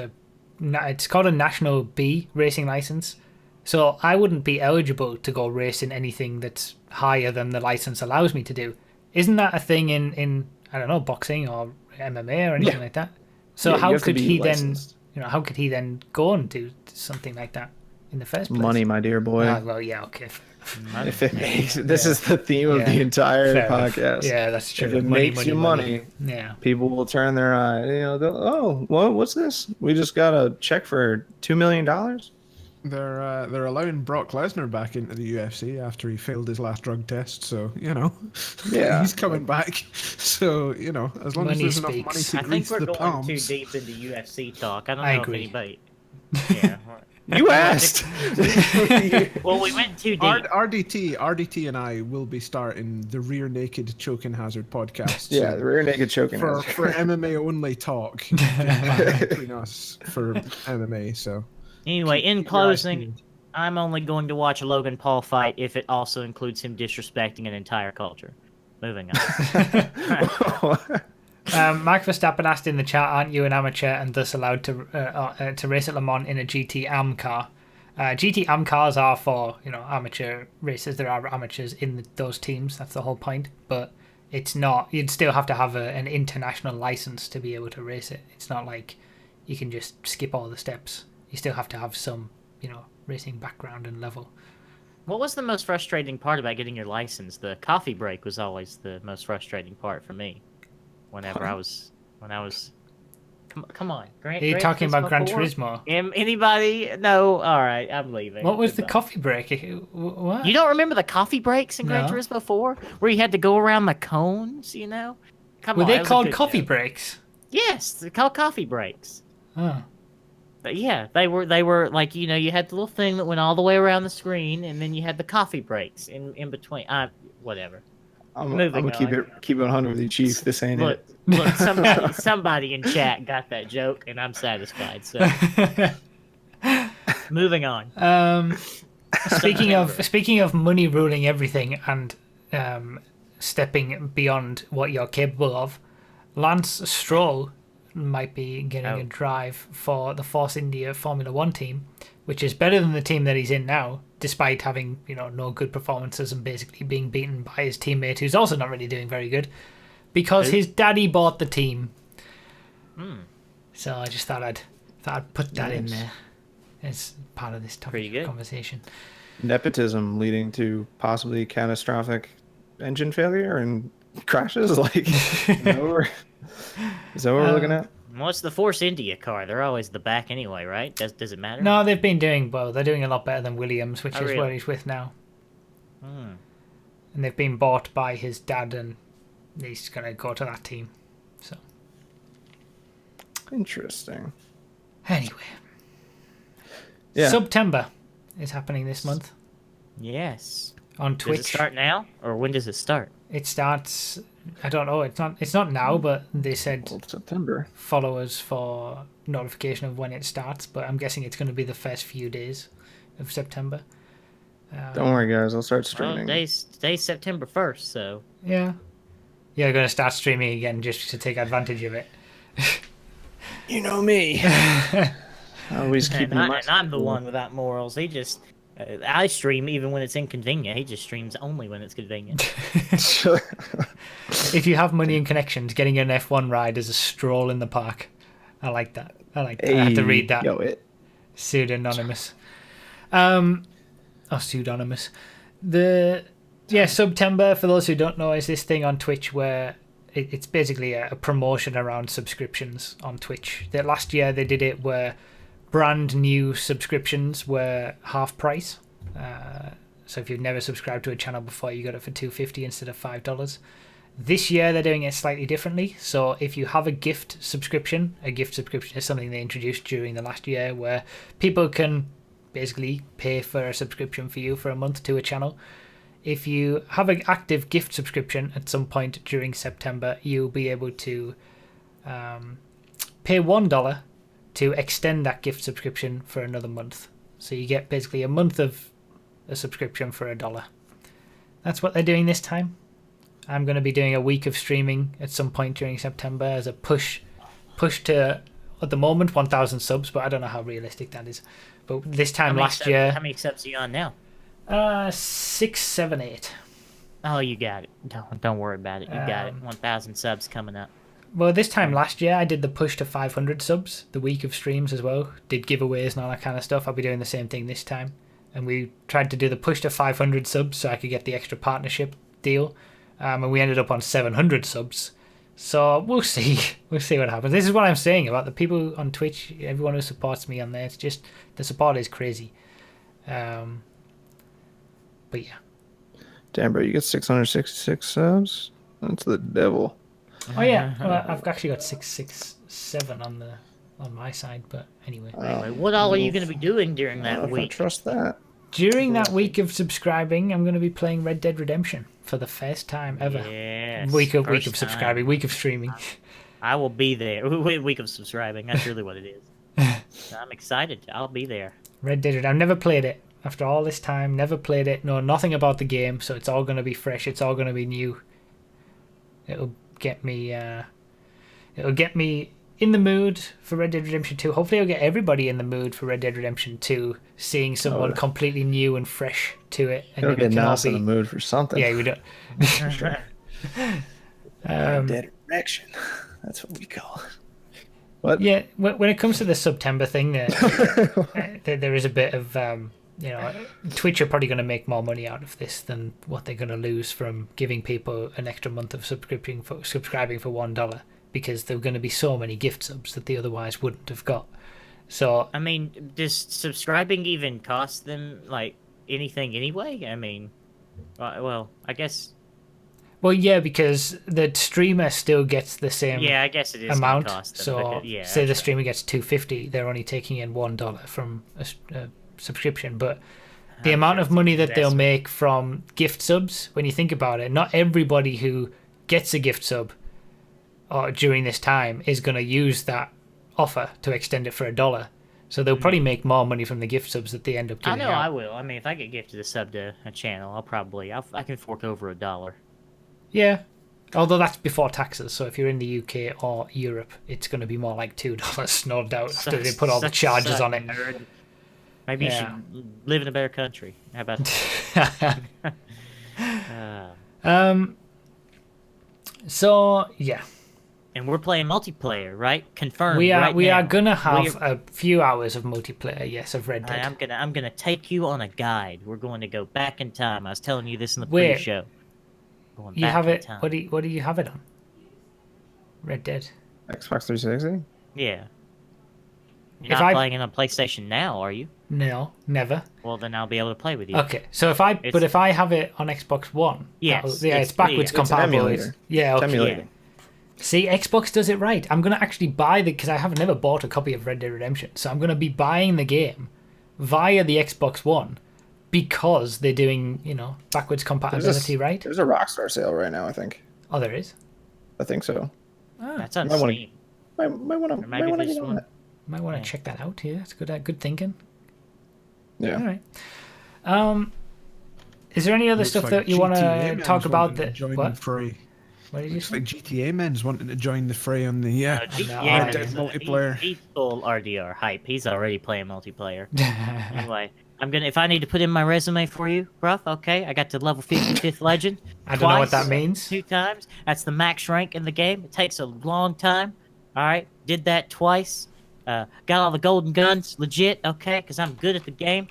It's called a National B racing license. So I wouldn't be eligible to go race in anything that's higher than the license allows me to do. Isn't that a thing in I don't know, boxing or MMA or anything like that? So how could he licensed. How could he then go and do something like that in the first place? Money, my dear boy. Well, yeah, okay. If it makes this is the theme of the entire podcast. Yeah, that's true. If it makes you money, yeah, people will turn their eye. Oh, what's this? We just got a check for $2 million. They're allowing Brock Lesnar back into the UFC after he failed his last drug test. So he's coming back. So as long as there's enough money to grease the palms. I think we're going too deep into UFC talk. I don't know agree. if anybody. Yeah. You asked. Well, we went too deep. RDT and I will be starting the Rear Naked Choking Hazard podcast. Yeah, the Rear Naked Choking for MMA only talk between us for MMA. So anyway, in closing, I'm only going to watch a Logan Paul fight if it also includes him disrespecting an entire culture. Moving on. Mike Verstappen asked in the chat, aren't you an amateur and thus allowed to race at Le Mans in a GT AM car? GT AM cars are for amateur racers. There are amateurs in those teams. That's the whole point. But it's not. You'd still have to have an international license to be able to race it. It's not like you can just skip all the steps. You still have to have some racing background and level. What was the most frustrating part about getting your license? The coffee break was always the most frustrating part for me. Whenever I was, come on, Are you talking about Gran Turismo? Anybody? No. All right, I'm leaving. What was the coffee break? What? You don't remember the coffee breaks in Gran Turismo 4, where you had to go around the cones? Were they called coffee breaks? Yes, they're called coffee breaks. Oh. But yeah, they were like you had the little thing that went all the way around the screen, and then you had the coffee breaks in between. Whatever. I'm gonna keep it 100 with you, Chief. This ain't it. Look, somebody in chat got that joke, and I'm satisfied. So, moving on. Speaking of money ruling everything and stepping beyond what you're capable of, Lance Stroll might be getting a drive for the Force India Formula One team, which is better than the team that he's in now, despite having no good performances and basically being beaten by his teammate, who's also not really doing very good, because his daddy bought the team. So I just thought I'd put that in there as part of this topic of conversation. Nepotism leading to possibly catastrophic engine failure and crashes. Is that what we're looking at? What's the Force India car? They're always the back anyway, right? Does it matter? No, they've been doing well. They're doing a lot better than Williams, which is where he's with now. And they've been bought by his dad, and he's going to go to that team. So interesting. Anyway, Subtember is happening this month. Yes. On Twitch. Does it start now, or when does it start? It starts. I don't know. It's not now, but they said September. Follow us for notification of when it starts. But I'm guessing it's going to be the first few days of September. Don't worry, guys. I'll start streaming. Today's September 1st, so yeah, you're going to start streaming again just to take advantage of it. You know me. Always keeping. And I'm the one without morals. He just. I stream even when it's inconvenient. He just streams only when it's convenient. If you have money and connections, getting an F1 ride is a stroll in the park. I like that. I had to read that. Pseudonymous. Pseudonymous. Subtember, for those who don't know, is this thing on Twitch where it's basically a promotion around subscriptions on Twitch. Last year they did it where brand new subscriptions were half price. So if you've never subscribed to a channel before, you got it for $2.50 instead of $5. This year they're doing it slightly differently. So if you have a gift subscription is something they introduced during the last year where people can basically pay for a subscription for you for a month to a channel. If you have an active gift subscription at some point during September, you'll be able to pay $1 to extend that gift subscription for another month. So you get basically a month of a subscription for $1. That's what they're doing this time. I'm going to be doing a week of streaming at some point during September as a push to, at the moment, 1,000 subs, but I don't know how realistic that is. But this time last year... How many subs are you on now? 6, 7, 8. Oh, you got it. Don't worry about it. You got it. 1,000 subs coming up. Well, this time last year, I did the push to 500 subs, the week of streams as well. Did giveaways and all that kind of stuff. I'll be doing the same thing this time. and we tried to do the push to 500 subs so I could get the extra partnership deal, and we ended up on 700 subs. So we'll see. We'll see what happens. This is what I'm saying about the people on Twitch, everyone who supports me on there. It's just, the support is crazy. But yeah. Damn, bro, you get 666 subs? That's the devil. Oh yeah, well, I've actually got 667 on my side, but anyway. Anyway, what all are you going to be doing during that week? I trust that. During that week of subscribing, I'm going to be playing Red Dead Redemption for the first time ever. Yes. Week of subscribing, week of streaming. I will be there. Week of subscribing. That's really what it is. I'm excited. I'll be there. Red Dead. I've never played it. After all this time, never played it. Know nothing about the game, so it's all going to be fresh. It's all going to be new. It'll get me. It'll get me in the mood for Red Dead Redemption 2. Hopefully, I'll get everybody in the mood for Red Dead Redemption 2. Seeing someone completely new and fresh to it, and it'll get us in the mood for something. Yeah, we don't. Red Dead Redemption. That's what we call it. What? Yeah, when it comes to the Subtember thing, there is a bit of Twitch are probably going to make more money out of this than what they're going to lose from giving people an extra month of subscribing for $1, because there are going to be so many gift subs that they otherwise wouldn't have got. So I mean, does subscribing even cost them like anything anyway? I mean, well, I guess. Well, yeah, because the streamer still gets the same I guess it is amount. Cost them, so say the streamer gets $2.50, they're only taking in $1 from a subscription. But the amount of money that they'll make from gift subs, when you think about it, not everybody who gets a gift sub during this time is going to use that offer to extend it for $1. So they'll probably make more money from the gift subs that they end up giving out. I will. I mean, if I get gifted a sub to a channel, I can fork over $1. Yeah, although that's before taxes. So if you're in the UK or Europe, it's going to be more like $2, no doubt, after they put all the charges on it. Nerd. Maybe you should live in a better country. How about that? So yeah. And we're playing multiplayer, right? Confirmed. We are. Right we now. are gonna have a few hours of multiplayer. Yes, of Red Dead. I'm gonna take you on a guide. We're going to go back in time. I was telling you this in the pre-show. You have it. What do you have it on? Red Dead. Xbox 360. Yeah. You're not playing it on PlayStation now, are you? No, never. Well, then I'll be able to play with you. Okay, so if I have it on Xbox One, it's backwards compatible. It's emulating. See, Xbox does it right. I'm gonna actually buy because I have never bought a copy of Red Dead Redemption, so I'm gonna be buying the game via the Xbox One because they're doing backwards compatibility, right? There's a Rockstar sale right now, I think. Oh, there is. I think so. That's on Steam. Might want to get on that. Might want to check that out. Yeah, that's good. Good thinking. Yeah. All right. Is there any other stuff that you want to talk about? That what? Free. What did you say? Like GTA men's wanting to join the fray on the Red Dead multiplayer. He's full RDR hype. He's already playing multiplayer. Anyway, if I need to put in my resume for you, bruv, okay? I got to level 55th legend. I don't know what that means. 2 times. That's the max rank in the game. It takes a long time. All right, did that twice. Got all the golden guns, legit, okay? Because I'm good at the game.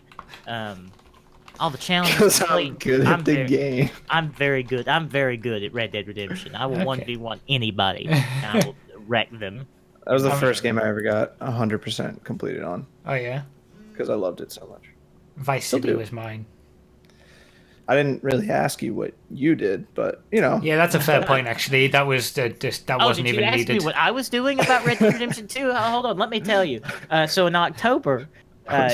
All the challenges. I'm good at the game. I'm very good. I'm very good at Red Dead Redemption. I will 1v1 anybody. And I will wreck them. That was the first game I ever got 100% completed on. Oh yeah. Because I loved it so much. Vice City was mine. I didn't really ask you what you did, but Yeah, that's a fair point. Actually, that was wasn't even needed. Did you ask me what I was doing about Red Dead Redemption 2? Hold on, let me tell you. So in October,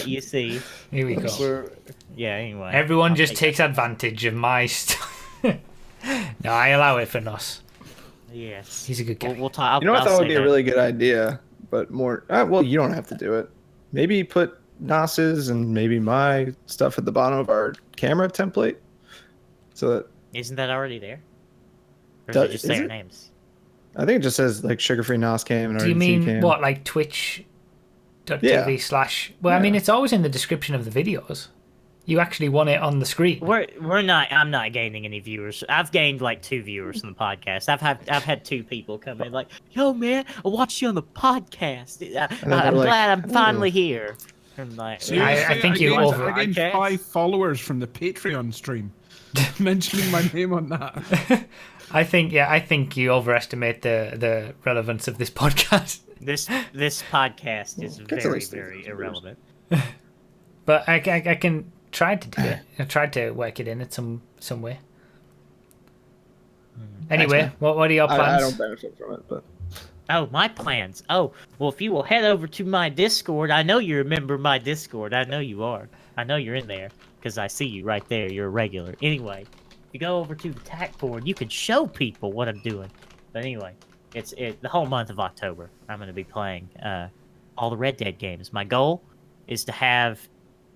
you see. Here we go. Anyway. Everyone just takes advantage of my stuff. No, I allow it for Nos. Yes. He's a good guy. We'll talk. I thought would be a really good idea, but more. Well, you don't have to do it. Maybe put Nos's and maybe my stuff at the bottom of our camera template. So that isn't that already there? Or does it just say our names? I think it just says like sugar-free Nos cam and RDT cam. Do you mean what, like Twitch.tv/? Well, I mean, it's always in the description of the videos. You actually want it on the screen. We're not. I'm not gaining any viewers. I've gained like 2 viewers on the podcast. I've had 2 people come in like, "Yo, man, I watched you on the podcast. I'm glad I'm finally here." Like, I think you I gained 5 followers from the Patreon stream, mentioning my name on that. I think you overestimate the relevance of this podcast. This podcast is very irrelevant. But I can try to do it. I tried to work it in at some way. Anyway, what are your plans? I don't benefit from it, but. Oh, my plans. Oh, well, if you will head over to my Discord, I know you remember my Discord. I know you are. I know you're in there because I see you right there. You're a regular. Anyway, if you go over to the TAC board, you can show people what I'm doing. But anyway, it's the whole month of October. I'm going to be playing all the Red Dead games. My goal is to have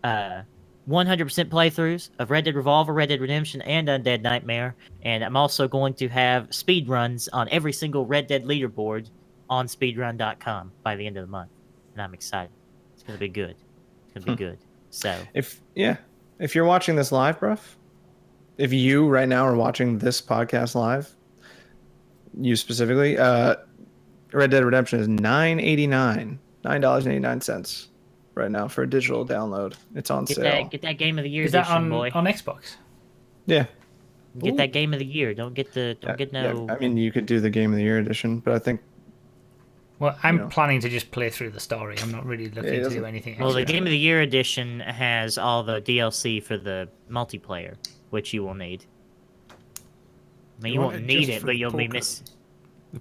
100% playthroughs of Red Dead Revolver, Red Dead Redemption, and Undead Nightmare. And I'm also going to have speedruns on every single Red Dead leaderboard on speedrun.com by the end of the month. And I'm excited. It's going to be good. It's going to be good. So if you're watching this live, bruv, if you right now are watching this podcast live, you specifically, Red Dead Redemption is $9.89 right now for a digital download. It's on sale. Get that Game of the Year Is edition, that on boy. on Xbox? Yeah. Get that Game of the Year. Don't get no. Yeah. I mean, you could do the Game of the Year edition, but I think. Well, I'm planning to just play through the story. I'm not really looking to do anything else. Well, the Game of the Year edition has all the DLC for the multiplayer, which you will need. I mean, you won't need it, but you'll be missing.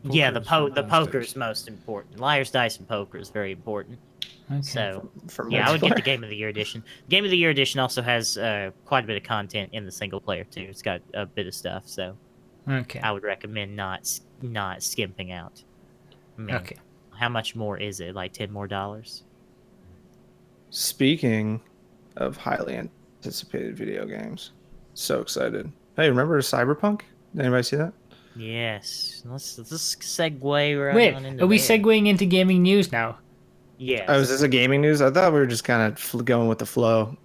Yeah, the poker's most important. Liar's Dice and poker is very important. Okay. So, I would get the Game of the Year edition. Game of the Year edition also has quite a bit of content in the single player too. It's got a bit of stuff, so I would recommend not skimping out. I mean, how much more is it? Like $10 more? Speaking of highly anticipated video games, so excited! Hey, remember Cyberpunk? Did anybody see that? Yes. Let's segue right on into Wait, are we segueing into gaming news now? Yeah. Oh, is this a gaming news? I thought we were just kind of going with the flow,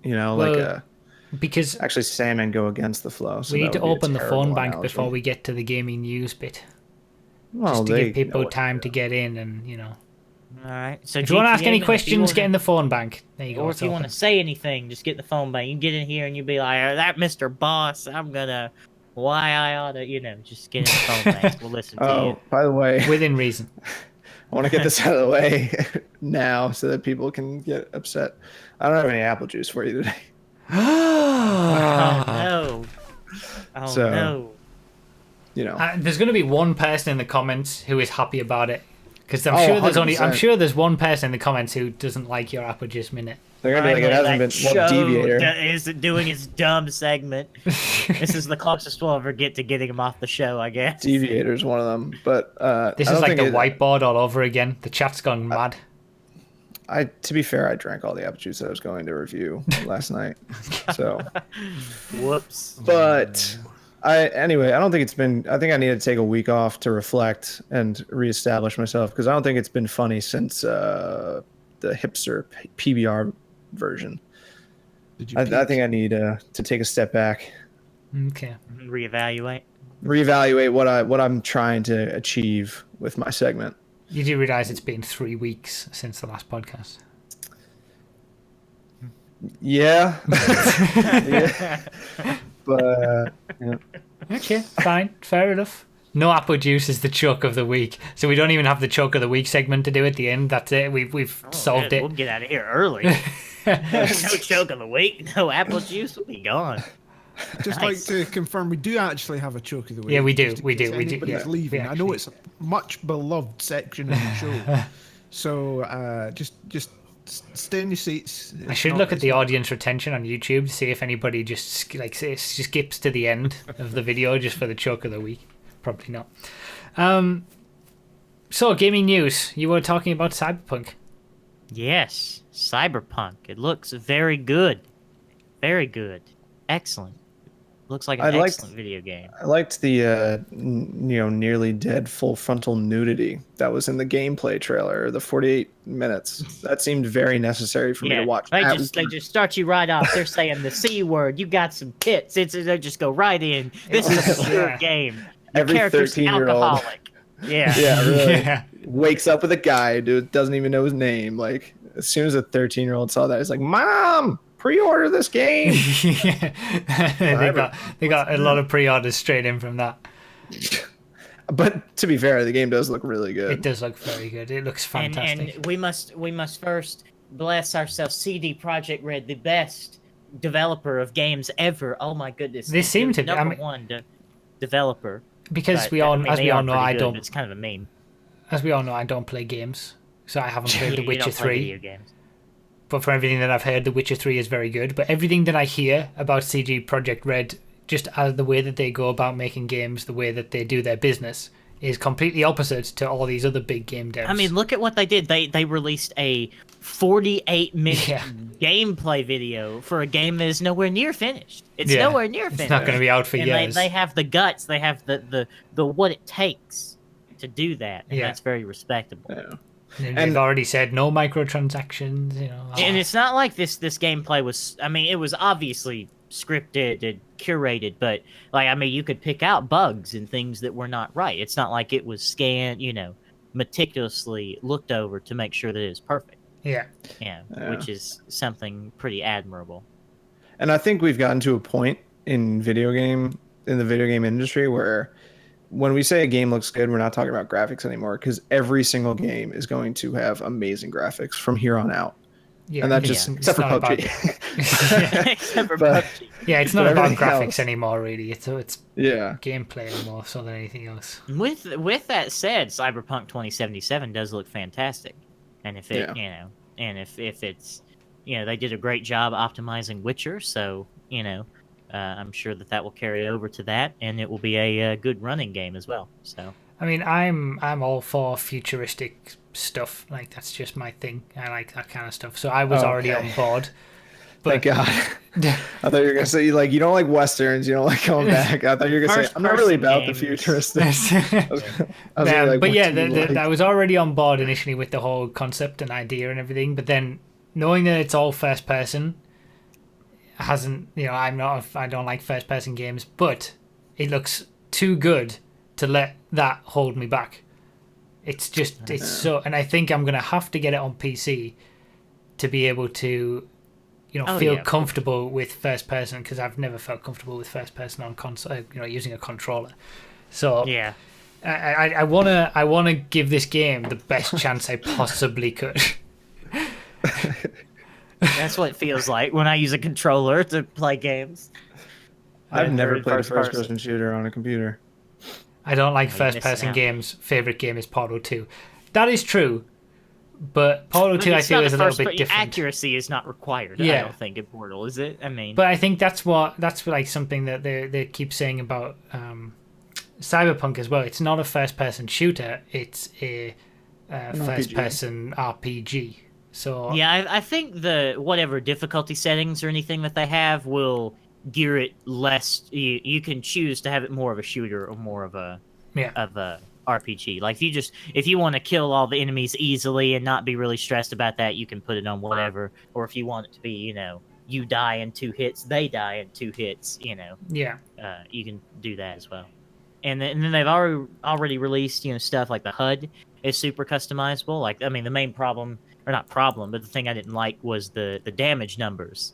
because actually salmon go against the flow. So we need to open the phone bank before we get to the gaming news bit. Well, just to give people time to get in and, All right. So if you want to ask any questions, get in the phone bank. There you go. Or if you want to say anything, just get in the phone bank. You can get in here and you be like, that Mr. Boss, I'm going to... Why I ought to, just get in the phone bank. We'll listen to you. Oh, by the way. Within reason. I want to get this out of the way now so that people can get upset. I don't have any apple juice for you today. Oh, no. Oh, no. There's going to be one person in the comments who is happy about it. Because I'm sure there's one person in the comments who doesn't like your apple juice minute. They're gonna be like, it hasn't been Deviator is doing his dumb segment. This is the closest we'll ever get to getting him off the show, I guess. Deviator's one of them, but this is like the whiteboard all over again. The chat's gone mad. To be fair, I drank all the apple juice that I was going to review last night. So, whoops. But anyway, I don't think it's been. I think I need to take a week off to reflect and reestablish myself because I don't think it's been funny since the hipster PBR version. I think I need to take a step back. Okay. Reevaluate what I'm trying to achieve with my segment. You do realize it's been 3 weeks since the last podcast. Yeah. Yeah. But okay, fine, fair enough. No apple juice is the choke of the week, so we don't even have the choke of the week segment to do at the end. That's it. We've solved it. We'll get out of here early. No choke of the week, no apple juice. We'll be gone. Just like to confirm, we do actually have a choke of the week. Yeah, we do. Anybody's leaving. I know it's a much beloved section of the show, so just stay in your seats. I should look at the audience retention on YouTube to see if anybody just skips to the end of the video just for the choke of the week. Probably not. So, gaming news. You were talking about Cyberpunk. Yes, Cyberpunk. It looks very good. Very good. Excellent. Looks like an excellent video game. I liked the nearly dead full frontal nudity that was in the gameplay trailer, the 48 minutes. That seemed very necessary for me to watch. They just start you right off. They're saying the C word. You got some tits. They just go right in. This is a pure game. Every 13-year-old. Yeah. Yeah, really. Yeah. Wakes up with a guy who doesn't even know his name. Like, as soon as a 13-year-old saw that, it's like, Mom, pre-order this game. they got a lot of pre-orders straight in from that. But to be fair, the game does look really good. It does look very good. It looks fantastic. And we must first bless ourselves. CD Projekt Red, the best developer of games ever. Oh my goodness! They seem to be number one developer. Because but, we all, I mean, as we all know, I good, don't. It's kind of a meme. As we all know, I don't play games, so I haven't played The Witcher 3. Video games. But from everything that I've heard, The Witcher 3 is very good. But everything that I hear about CD Projekt Red, just as the way that they go about making games, the way that they do their business, is completely opposite to all these other big game devs. I mean, look at what they did. They released a 48-minute gameplay video for a game that is nowhere near finished. It's nowhere near finished. It's not going to be out for years. They have the guts. They have the what it takes to do that, and that's very respectable. Yeah. And they've already said no microtransactions, you know. And it's not like this gameplay was. I mean, it was obviously scripted and curated, but like, I mean, you could pick out bugs and things that were not right. It's not like it was scanned, meticulously looked over to make sure that it is perfect. Yeah, which is something pretty admirable. And I think we've gotten to a point in the video game industry where when we say a game looks good, we're not talking about graphics anymore, because every single game is going to have amazing graphics from here on out. Yeah, and that just except for PUBG. Except for PUBG. Yeah, it's not about graphics anymore, really. It's gameplay more so than anything else. With that said, Cyberpunk 2077 does look fantastic, and if it if it's they did a great job optimizing Witcher, so I'm sure that will carry over to that, and it will be a good running game as well. So I mean, I'm all for futuristic stuff. Like, that's just my thing. I like that kind of stuff. So I was already on board. But thank God. I thought you were gonna say you don't like westerns, you don't like going back. I thought you were gonna say I'm not really about the futuristic. I was already on board initially with the whole concept and idea and everything. But then knowing that it's all first person hasn't. I don't like first person games, but it looks too good to let that hold me back. It's so, and I think I'm gonna have to get it on PC to be able to, feel comfortable with first person, because I've never felt comfortable with first person on console, using a controller. So yeah, I wanna give this game the best chance I possibly could. That's what it feels like when I use a controller to play games. I've never played a first person shooter on a computer. I don't like first-person games. Favorite game is Portal 2. That is true, but Portal 2 I feel is a little bit different. Accuracy is not required. I don't think in Portal, is it? I mean, but I think that's like something that they keep saying about Cyberpunk as well. It's not a first-person shooter. It's a first-person RPG. So yeah, I think the whatever difficulty settings or anything that they have will gear it less. You can choose to have it more of a shooter or more of a RPG. Like, if you want to kill all the enemies easily and not be really stressed about that, you can put it on whatever. Or if you want it to be, you die in 2 hits, they die in 2 hits. You can do that as well. And then they've already released stuff like the HUD is super customizable. Like, I mean, the main problem, or not problem, but the thing I didn't like was the damage numbers.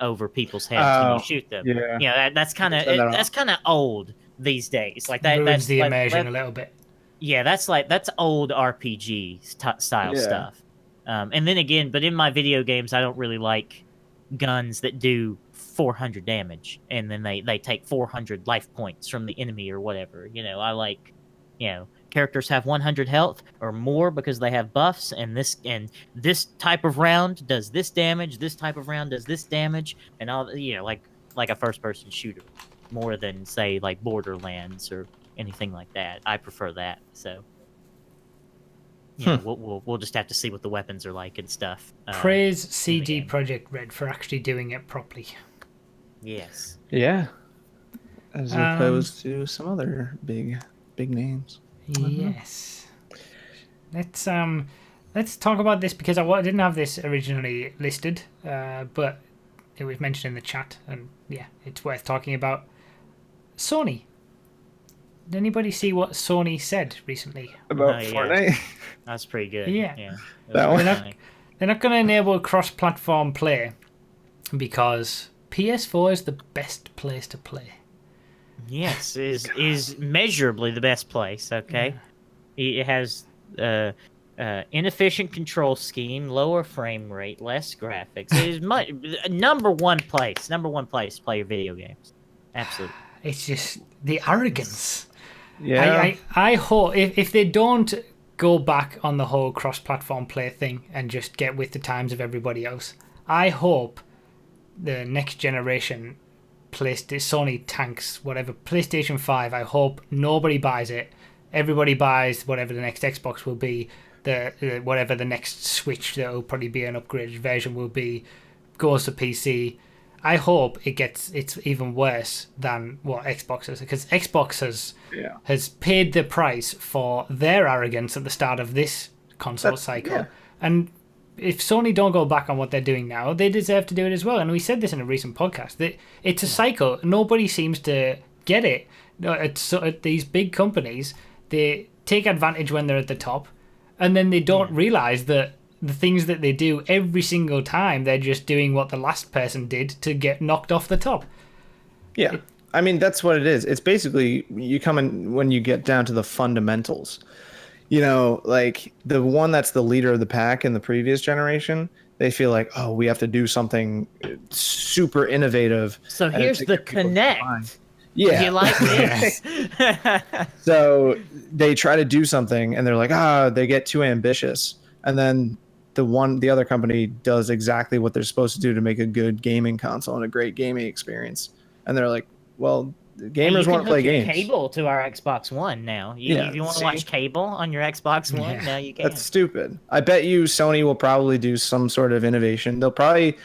Over people's heads when you shoot them. Yeah, that's kind of old these days. Like that. Ruins the immersion a little bit. Yeah, that's old RPG style stuff. And then again, but in my video games, I don't really like guns that do 400 damage and then they take 400 life points from the enemy or whatever. I like, characters have 100 health or more because they have buffs, and this type of round does this damage, this type of round does this damage, and all like a first person shooter more than, say, like Borderlands or anything like that. I prefer that. So we'll just have to see what the weapons are like and stuff. Praise CD Projekt Red for actually doing it properly. Yes. Yeah. As opposed to some other big names. Yes. Let's talk about this, because I didn't have this originally listed, but it was mentioned in the chat, and it's worth talking about. Sony. Did anybody see what Sony said recently about Fortnite? That's pretty good. Yeah. That one. They're not going to enable cross-platform play because PS4 is the best place to play. Yes, is measurably the best place. Okay, it has inefficient control scheme, lower frame rate, less graphics. It is number one place to play your video games. Absolutely. It's just the arrogance. Yeah. I hope if they don't go back on the whole cross-platform play thing and just get with the times of everybody else, I hope the next generation Sony tanks whatever PlayStation 5. I hope nobody buys it. Everybody buys whatever the next Xbox will be, whatever the next Switch that will probably be an upgraded version will be, goes to PC. I hope it's even worse than what Xbox is, because Xbox has paid the price for their arrogance at the start of this console cycle. And if Sony don't go back on what they're doing now, they deserve to do it as well. And we said this in a recent podcast. It's a cycle. Nobody seems to get it. At these big companies, they take advantage when they're at the top, and then they don't realize that the things that they do every single time, they're just doing what the last person did to get knocked off the top. Yeah. I mean, that's what it is. It's basically, you come in when you get down to the fundamentals. You know, like the one that's the leader of the pack in the previous generation, they feel like, oh, we have to do something super innovative. So here's the Kinect. Yeah. Do you like this? So they try to do something and they're like, they get too ambitious. And then the other company does exactly what they're supposed to do to make a good gaming console and a great gaming experience. And they're like, well, the gamers want to play games. Cable to our Xbox One now. If you want to watch cable on your Xbox One, now you can. That's stupid. I bet you Sony will probably do some sort of innovation. They'll probably,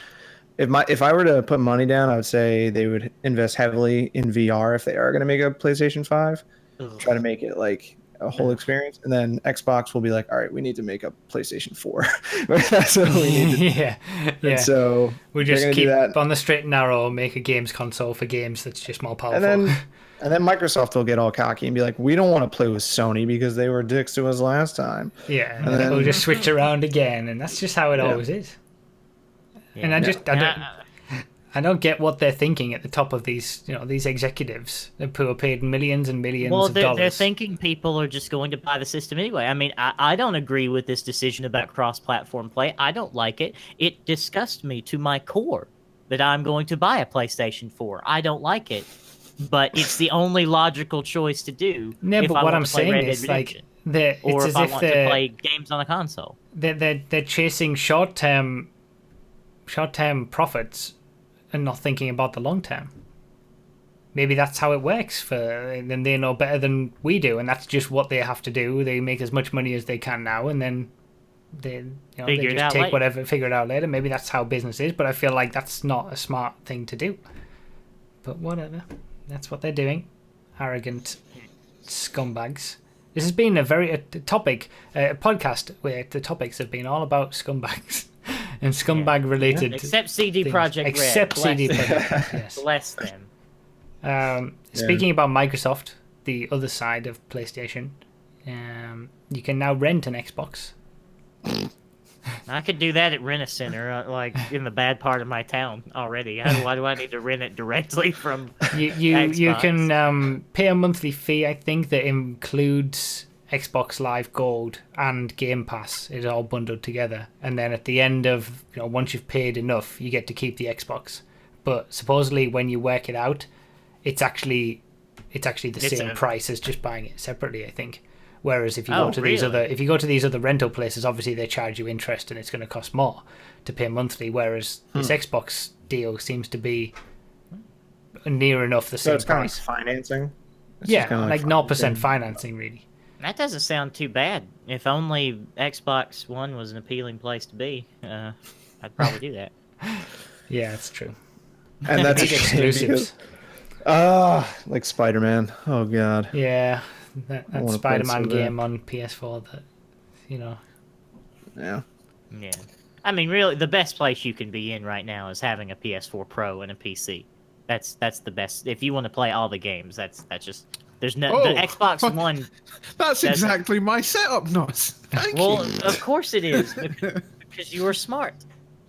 if I were to put money down, I would say they would invest heavily in VR if they are going to make a PlayStation 5. Try to make it like a whole experience, and then Xbox will be like, all right, we need to make a PlayStation 4. That's what we need to do. Yeah. And so we just keep on the straight and narrow, make a games console for games that's just more powerful. And then Microsoft will get all cocky and be like, we don't want to play with Sony because they were dicks to us last time. Yeah, and then we'll just switch around again, and that's just how it always is. Yeah. And I don't get what they're thinking at the top of these executives who are paid millions and millions of dollars. They're thinking people are just going to buy the system anyway. I mean, I don't agree with this decision about cross-platform play. I don't like it. It disgusts me to my core that I'm going to buy a PlayStation 4. I don't like it, but it's the only logical choice to do. No, but what I'm saying is like or if I want to play games on a console. They're chasing short-term profits and not thinking about the long term. Maybe that's how it works then they know better than we do, and that's just what they have to do. They make as much money as they can now, and then they just take whatever, figure it out later. Maybe that's how business is, but I feel like that's not a smart thing to do. But whatever. That's what they're doing. Arrogant scumbags. This has been a podcast where the topics have been all about scumbags. And scumbag-related except CD Projekt Red. Except CD Projekt, yes. Bless them. Speaking about Microsoft, the other side of PlayStation, you can now rent an Xbox. I could do that at Rent-A-Center, like in the bad part of my town already. Why do I need to rent it directly from Xbox? You can pay a monthly fee, I think, that includes Xbox Live Gold and Game Pass. Is all bundled together, and then at the end of once you've paid enough, you get to keep the Xbox. But supposedly, when you work it out, it's actually the same price as just buying it separately, I think. Whereas if you go to these other rental places, obviously they charge you interest, and it's going to cost more to pay monthly. Whereas this Xbox deal seems to be near enough the same price. Kind of like financing. Like 0% financing, really. That doesn't sound too bad. If only Xbox One was an appealing place to be, I'd probably do that. Yeah, that's true. And that's exclusives. Like Spider-Man. Oh god. Yeah, that Spider-Man game on PS4. Yeah. Yeah. I mean, really, the best place you can be in right now is having a PS4 Pro and a PC. That's the best. If you want to play all the games, that's just. There's no the Xbox One. That's exactly my setup, Nos. Thank you. Well, of course it is. Because you were smart.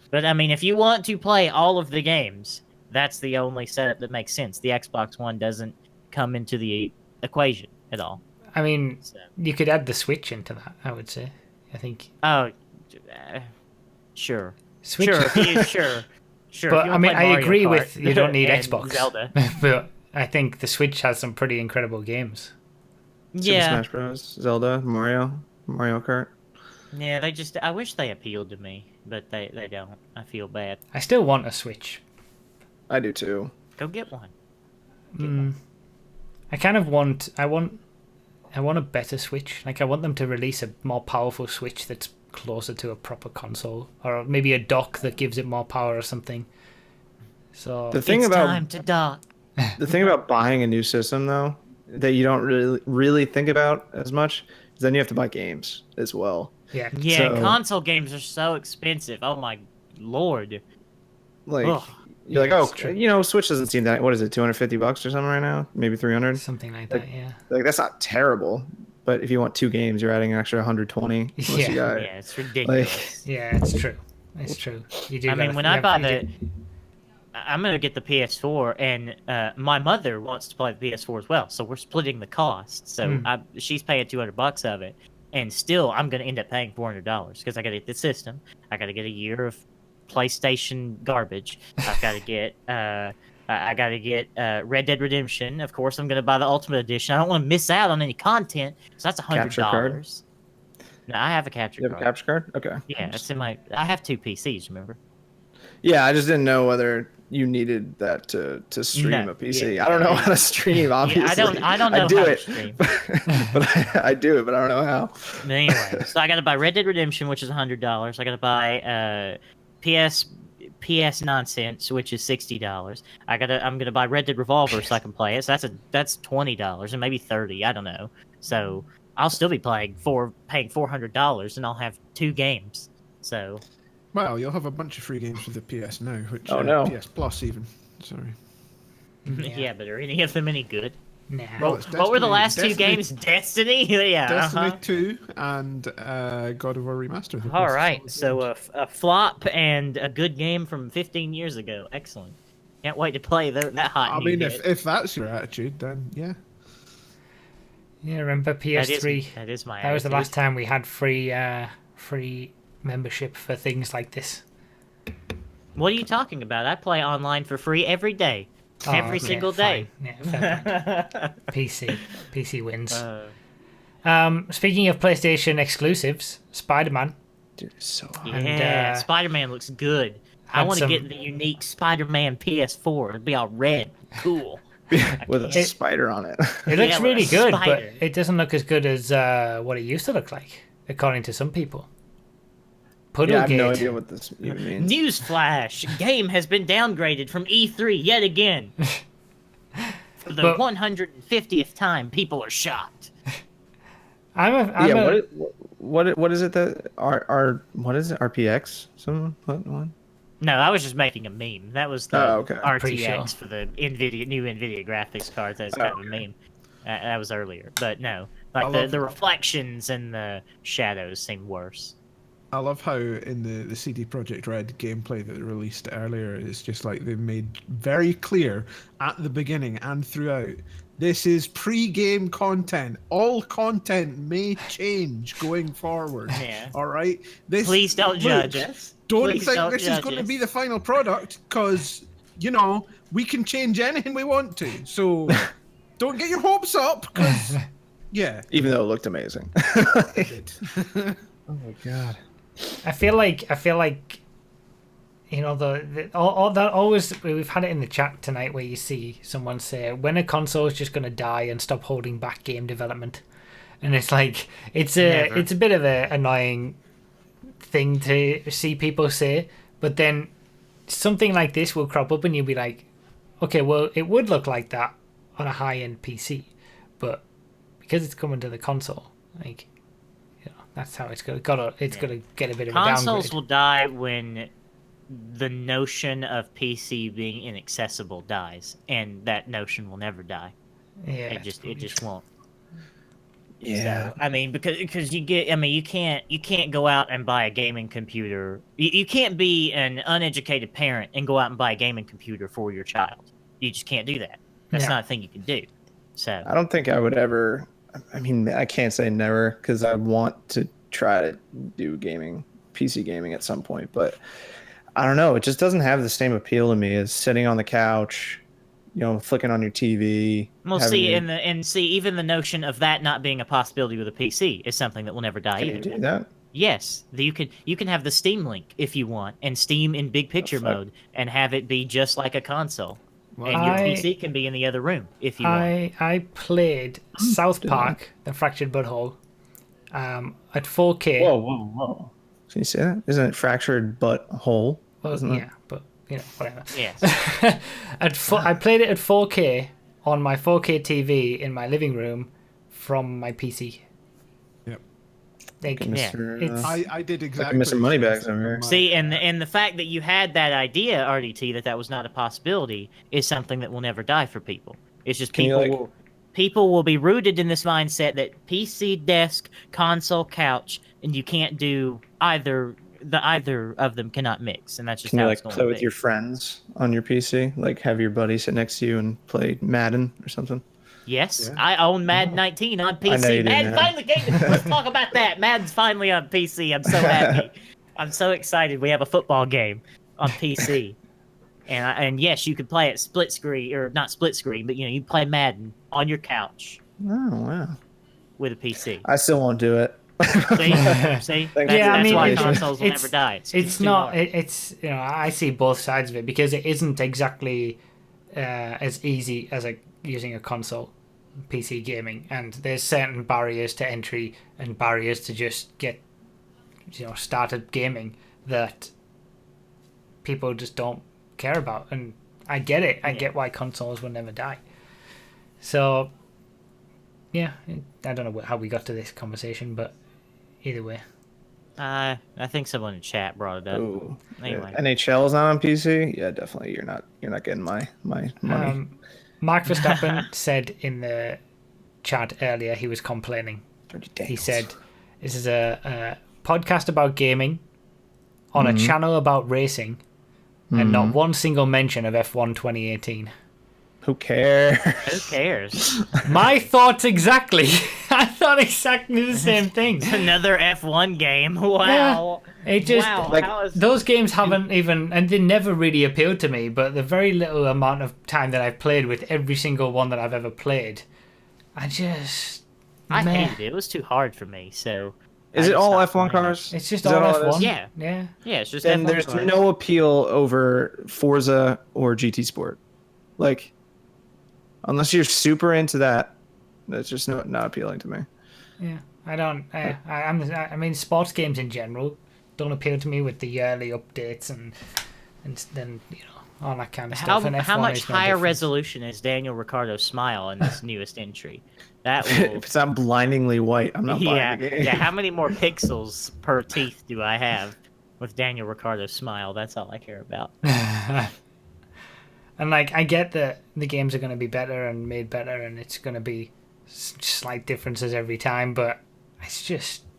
But I mean, if you want to play all of the games, that's the only setup that makes sense. The Xbox One doesn't come into the equation at all. I mean, you could add the Switch into that, I would say. I think. Oh, sure. Switch. Sure. But I mean, I agree with you don't need Xbox. Zelda. But I think the Switch has some pretty incredible games. Super Smash Bros, Zelda, Mario Kart. Yeah, I wish they appealed to me, but they don't. I feel bad. I still want a Switch. I do too. Go get one. I kind of want a better Switch. Like, I want them to release a more powerful Switch that's closer to a proper console, or maybe a dock that gives it more power or something. So the thing it's time to dock. The thing about buying a new system, though, that you don't really think about as much, is then you have to buy games as well. Yeah, so, console games are so expensive. Oh my lord! Like, you're like, oh, Switch doesn't seem that. What is it, $250 or something right now? Maybe 300. Something like that. Yeah. Like, that's not terrible. But if you want 2 games, you're adding an extra 120. Yeah, it's ridiculous. Yeah, it's true. It's true. You do. I mean, when I buy I'm gonna get the PS4, and my mother wants to play the PS4 as well, so we're splitting the cost. So she's paying $200 of it, and still I'm gonna end up paying $400 because I gotta get the system, I gotta get a year of PlayStation garbage, I've gotta get I gotta get Red Dead Redemption. Of course, I'm gonna buy the Ultimate Edition. I don't want to miss out on any content, so that's $100. No, I have a capture card. You have a capture card? Okay. Yeah, it's in my. I have 2 PCs. Remember? Yeah, I just didn't know whether you needed that to stream a PC. Yeah, I don't know how to stream. Obviously, I don't know how to stream. But I do it, but I don't know how. Anyway, so I got to buy Red Dead Redemption, which is $100. I got to buy PS nonsense, which is $60. I'm gonna buy Red Dead Revolver so I can play it. So that's $20 and maybe $30. I don't know. So I'll still be paying $400, and I'll have 2 games. So. Well, you'll have a bunch of free games with the PS Now, which PS Plus even. Sorry. Yeah, but are any of them any good? Nah. Well, what were the last 2 games? Destiny? Yeah. Destiny 2 and God of War Remastered. All right, so a flop and a good game from 15 years ago. Excellent. Can't wait to play that hot. I mean, if that's your attitude, then yeah. Yeah, remember PS3? That is my attitude. That was the last time we had free membership for things like this. What are you talking about? I play online for free every day. Every single day. Yeah, PC wins. Speaking of PlayStation exclusives, Spider-Man. Dude, so hot. Yeah, Spider-Man looks good. I want to get the unique Spider-Man PS4. It'll be all red. Cool. With a spider on it. It looks really good, but it doesn't look as good as what it used to look like, according to some people. Yeah, I have no idea what this even means. Newsflash! Game has been downgraded from E3 yet again. For the 150th time, people are shocked. What is it that what is it? RPX? What? No, I was just making a meme. That was the RTX for the new NVIDIA graphics cards. That's kind of a meme. That was earlier, but no, like the reflections and the shadows seem worse. I love how in the CD Projekt Red gameplay that they released earlier, it's just like they've made very clear at the beginning and throughout, this is pre-game content. All content may change going forward. Yeah. All right? Please don't judge us. Don't think this is going to be the final product, because, we can change anything we want to. So don't get your hopes up, because, yeah. Even though it looked amazing. Oh, my God. I feel like always we've had it in the chat tonight where you see someone say when a console is just going to die and stop holding back game development, and it's like it's a bit of an annoying thing to see people say, but then something like this will crop up and you'll be like, okay, well, it would look like that on a high-end PC, but because it's coming to the console, like, that's how it's gonna get a bit of a downgrade. Consoles will die when the notion of PC being inaccessible dies, and that notion will never die. Yeah, it just won't. Yeah. So, I mean, because you can't go out and buy a gaming computer. You can't be an uneducated parent and go out and buy a gaming computer for your child. You just can't do that. That's not a thing you can do. So I don't think I would ever. I mean, I can't say never because I want to try to do PC gaming at some point, but I don't know. It just doesn't have the same appeal to me as sitting on the couch, flicking on your TV. Well, see, even the notion of that not being a possibility with a PC is something that will never die either. Can you do that? Yes, you can have the Steam Link if you want, and Steam in big picture mode, and have it be just like a console. Wow. And your PC can be in the other room if you want. I played South Park, The Fractured Butthole, at 4K. Whoa. Can you say that? Isn't it Fractured Butthole? Well, yeah, but whatever. Yes. I played it at 4K on my 4K TV in my living room from my PC. Yep. I did exactly. Mr. Moneybags over here. See, and the fact that you had that idea, RDT, that was not a possibility, is something that will never die for people. It's just people will be rooted in this mindset that PC, desk, console, couch, and you can't do either. Either of them cannot mix, and that's just how it's going to be. Play with your friends on your PC? Like have your buddy sit next to you and play Madden or something? Yes, yeah. I own Madden 19 on PC. Madden finally came. Let's talk about that. Madden's finally on PC. I'm so happy. I'm so excited. We have a football game on PC, and yes, you can play it split screen or not split screen, but you play Madden on your couch. Oh wow! With a PC. I still won't do it. See? That's why consoles will never die. It's not. It's I see both sides of it because it isn't exactly as easy as using a console PC gaming, and there's certain barriers to entry and barriers to just get started gaming that people just don't care about, and I get it. I get why consoles will never die. So yeah, I don't know how we got to this conversation, but either way. I think someone in chat brought it up. Ooh. Anyway. NHL is not on PC? Yeah, definitely. You're not getting my money. Mark Verstappen said in the chat earlier he was complaining. He said, this is a podcast about gaming on a channel about racing and not one single mention of F1 2018. Who cares? Who cares? My thoughts exactly. I thought exactly the same thing. Another F1 game. Wow. Yeah, it just those games haven't even, and they never really appealed to me. But the very little amount of time that I've played with every single one that I've ever played, I hated it. It was too hard for me. So is it all F1 cars? It's just all F1. Yeah. It's just. And F1 there's cars. no appeal over Forza or GT Sport, like. Unless you're super into that, that's just not appealing to me. Yeah, I don't. I mean, sports games in general don't appeal to me with the yearly updates and then all that kind of stuff. And how much higher resolution is Daniel Ricciardo's smile in this newest entry? That will... If it's not blindingly white, I'm not buying the game. Yeah. How many more pixels per teeth do I have with Daniel Ricciardo's smile? That's all I care about. And I get that the games are going to be better and made better, and it's going to be slight differences every time, but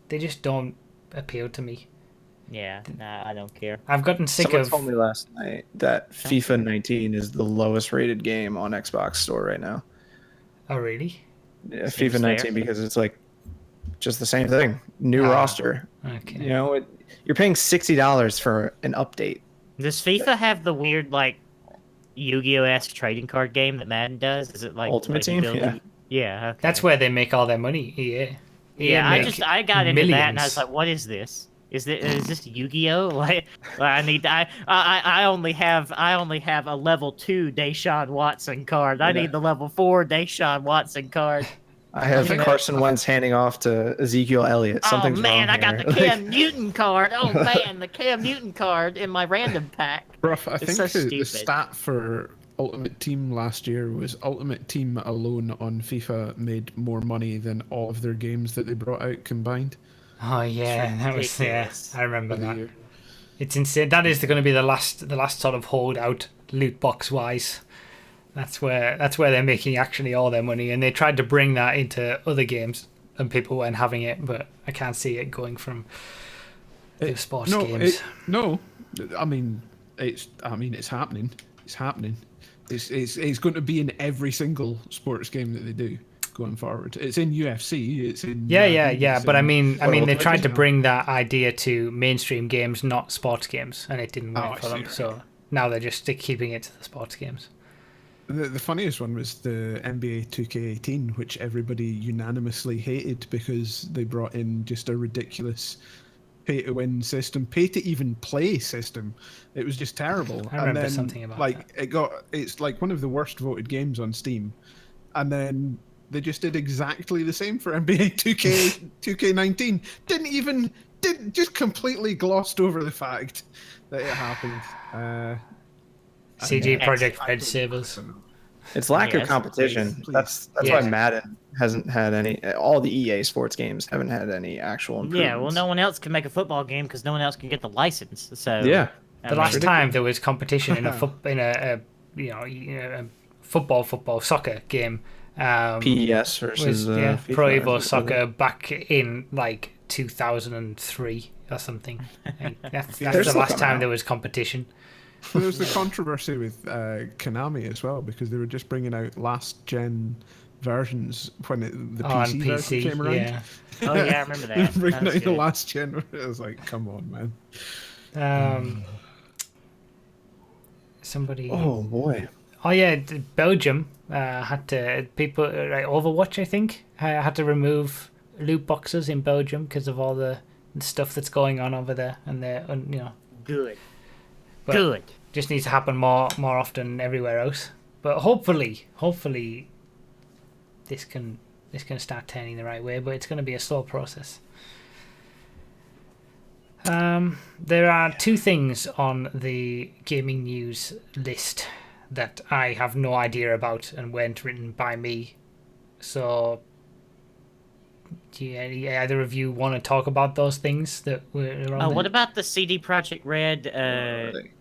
they just don't appeal to me. Yeah, nah, I don't care. I've gotten sick Someone told me last night that FIFA 19 is the lowest rated game on Xbox Store right now. Oh, really? Yeah, FIFA 19 because it's just the same thing. New roster. Okay. You're paying $60 for an update. Does FIFA have the weird Yu-Gi-Oh-esque trading card game that Madden does? Is it Ultimate Team? Yeah. Okay. That's where they make all their money. Yeah. I got into that and I was like, what is this? Is this Yu-Gi-Oh? I only have a level 2 Deshaun Watson card. I need the level 4 Deshaun Watson card. I have Carson Wentz handing off to Ezekiel Elliott. Something's wrong here. I got the Cam Newton card. Oh man, the Cam Newton card in my random pack. Bruh, I think the stat for Ultimate Team last year was Ultimate Team alone on FIFA made more money than all of their games that they brought out combined. Oh yeah, that was I remember that. It's insane. That is going to be the last sort of holdout loot box wise. That's where they're making actually all their money, and they tried to bring that into other games and people weren't having it, but I can't see it going from the sports games. I mean, it's happening. It's happening. It's going to be in every single sports game that they do going forward. It's in UFC. It's in But I mean, they tried to bring that idea to mainstream games, not sports games, and it didn't work for them. Right. So now they're just keeping it to the sports games. The funniest one was the NBA 2K18, which everybody unanimously hated because they brought in just a ridiculous pay-to-win system, pay-to-even-play system. It was just terrible. I remember something about that. It's like one of the worst voted games on Steam. And then they just did exactly the same for NBA 2K19. Just completely glossed over the fact that it happened. CG Project Red Sabers. It's lack of competition. Please. That's why Madden hasn't had any. All the EA sports games haven't had any actual improvements. Yeah, well, no one else can make a football game because no one else can get the license. So yeah, the last time there was competition in a football soccer game. PES versus Pro Evo Soccer back in like 2003 or something. That's the last time there was competition. Well, there was the controversy with Konami as well because they were just bringing out last-gen versions when the PC version came around. Yeah. Oh yeah, I remember that. Bringing out the last-gen. It was like, come on, man. Somebody. Oh boy. Oh yeah, Belgium had to Overwatch, I think, had to remove loot boxes in Belgium because of all the stuff that's going on over there, and Good. But good. Just needs to happen more often everywhere else. But hopefully, this can start turning the right way. But it's going to be a slow process. There are two things on the gaming news list that I have no idea about and weren't written by me. So, do either of you want to talk about those things that were on what about the CD Projekt Red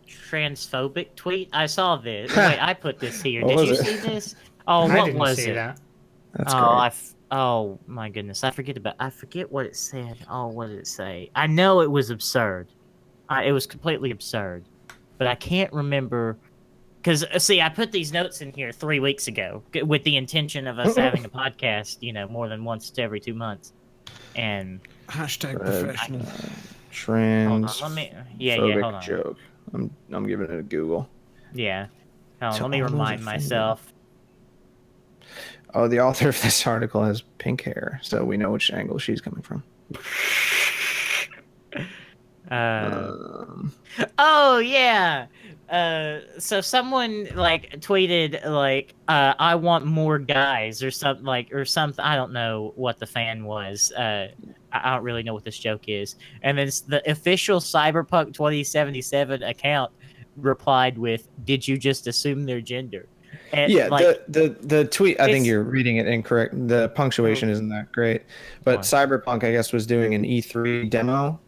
transphobic tweet? I saw this. Wait, I put this here. Did you see this? Oh, what was it? That. That's great. Oh my goodness, I forget what it said. Oh, what did it say? I know it was absurd. It was completely absurd, but I can't remember. Because, see, I put these notes in here 3 weeks ago with the intention of us having a podcast, more than once every 2 months. And hashtag professional. Trans. Hold on, hold on. Joke. I'm giving it a Google. Yeah. Hold on, let me remind myself. Oh, the author of this article has pink hair, so we know which angle she's coming from. Oh yeah. So someone tweeted I want more guys or something I don't know what the fan was. I don't really know what this joke is. And then the official Cyberpunk 2077 account replied with, "Did you just assume their gender?" And, the tweet, I think you're reading it incorrect. The punctuation isn't that great. But Cyberpunk, I guess, was doing an E3 demo.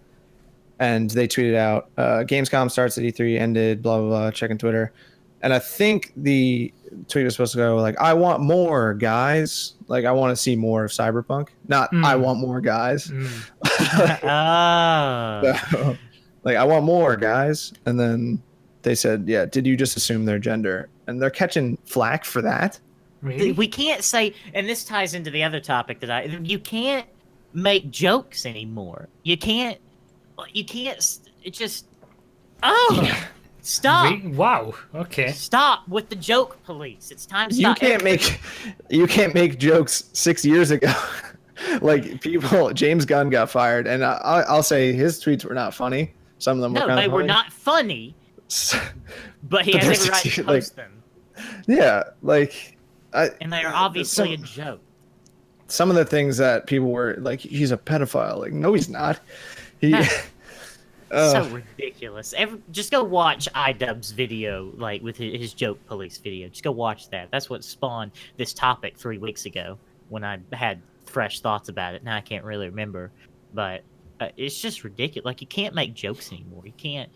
And they tweeted out, Gamescom starts at E3, ended, blah, blah, blah, checking Twitter. And I think the tweet was supposed to go I want more, guys. I want to see more of Cyberpunk. Not, I want more, guys. So, I want more, guys. And then they said, yeah, did you just assume their gender? And they're catching flack for that. Really? We can't say, and this ties into the other topic you can't make jokes anymore. You can't, stop. Wow. Okay. Stop with the joke police. It's time to stop. You can't make jokes 6 years ago. James Gunn got fired, and I'll say his tweets were not funny. Some of them were they were not funny. But he has every right to post them. Yeah, and they are obviously a joke. Some of the things that people were he's a pedophile. No, he's not. So ridiculous. Just go watch iDubbbz's video, with his joke police video. Just go watch that. That's what spawned this topic 3 weeks ago when I had fresh thoughts about it. Now I can't really remember, but it's just ridiculous. You can't make jokes anymore. You can't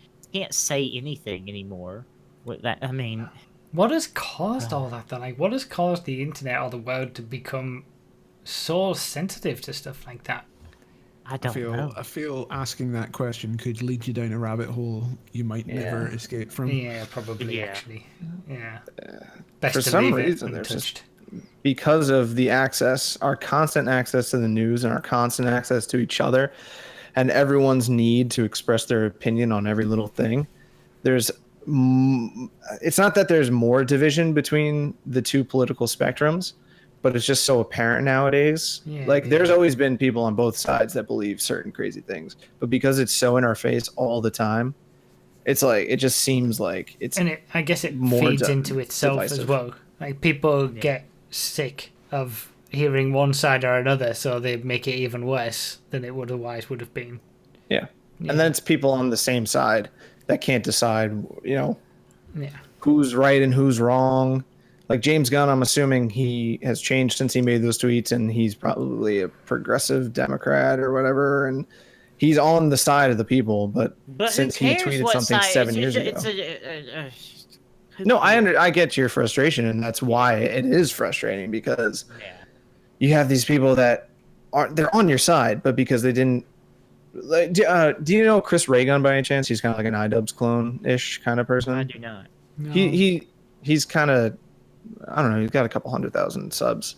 say anything anymore. With that, I mean, what has caused all that then? What has caused the internet or the world to become so sensitive to stuff like that? I don't know. I feel asking that question could lead you down a rabbit hole you might never escape from. Yeah, probably, actually. Yeah. For some reason, there's just, because of the access, our constant access to the news and our constant access to each other and everyone's need to express their opinion on every little thing, it's not that there's more division between the two political spectrums, but it's just so apparent nowadays. There's always been people on both sides that believe certain crazy things, but because it's so in our face all the time, it's like, it just seems like it's, and I guess it feeds into itself divisive as well. Like, people get sick of hearing one side or another, so they make it even worse than it otherwise would have been. Yeah. And then it's people on the same side that can't decide, who's right and who's wrong. Like James Gunn, I'm assuming he has changed since he made those tweets, and he's probably a progressive Democrat or whatever, and he's on the side of the people. But since he tweeted something 7 years ago, no, I get your frustration, and that's why it is frustrating, because you have these people that they're on your side, but because they didn't. Like, do you know Chris Raygun by any chance? He's kind of like an iDubbbz clone-ish kind of person. I do not. No. He's kind of, I don't know, he's got a couple 100,000 subs.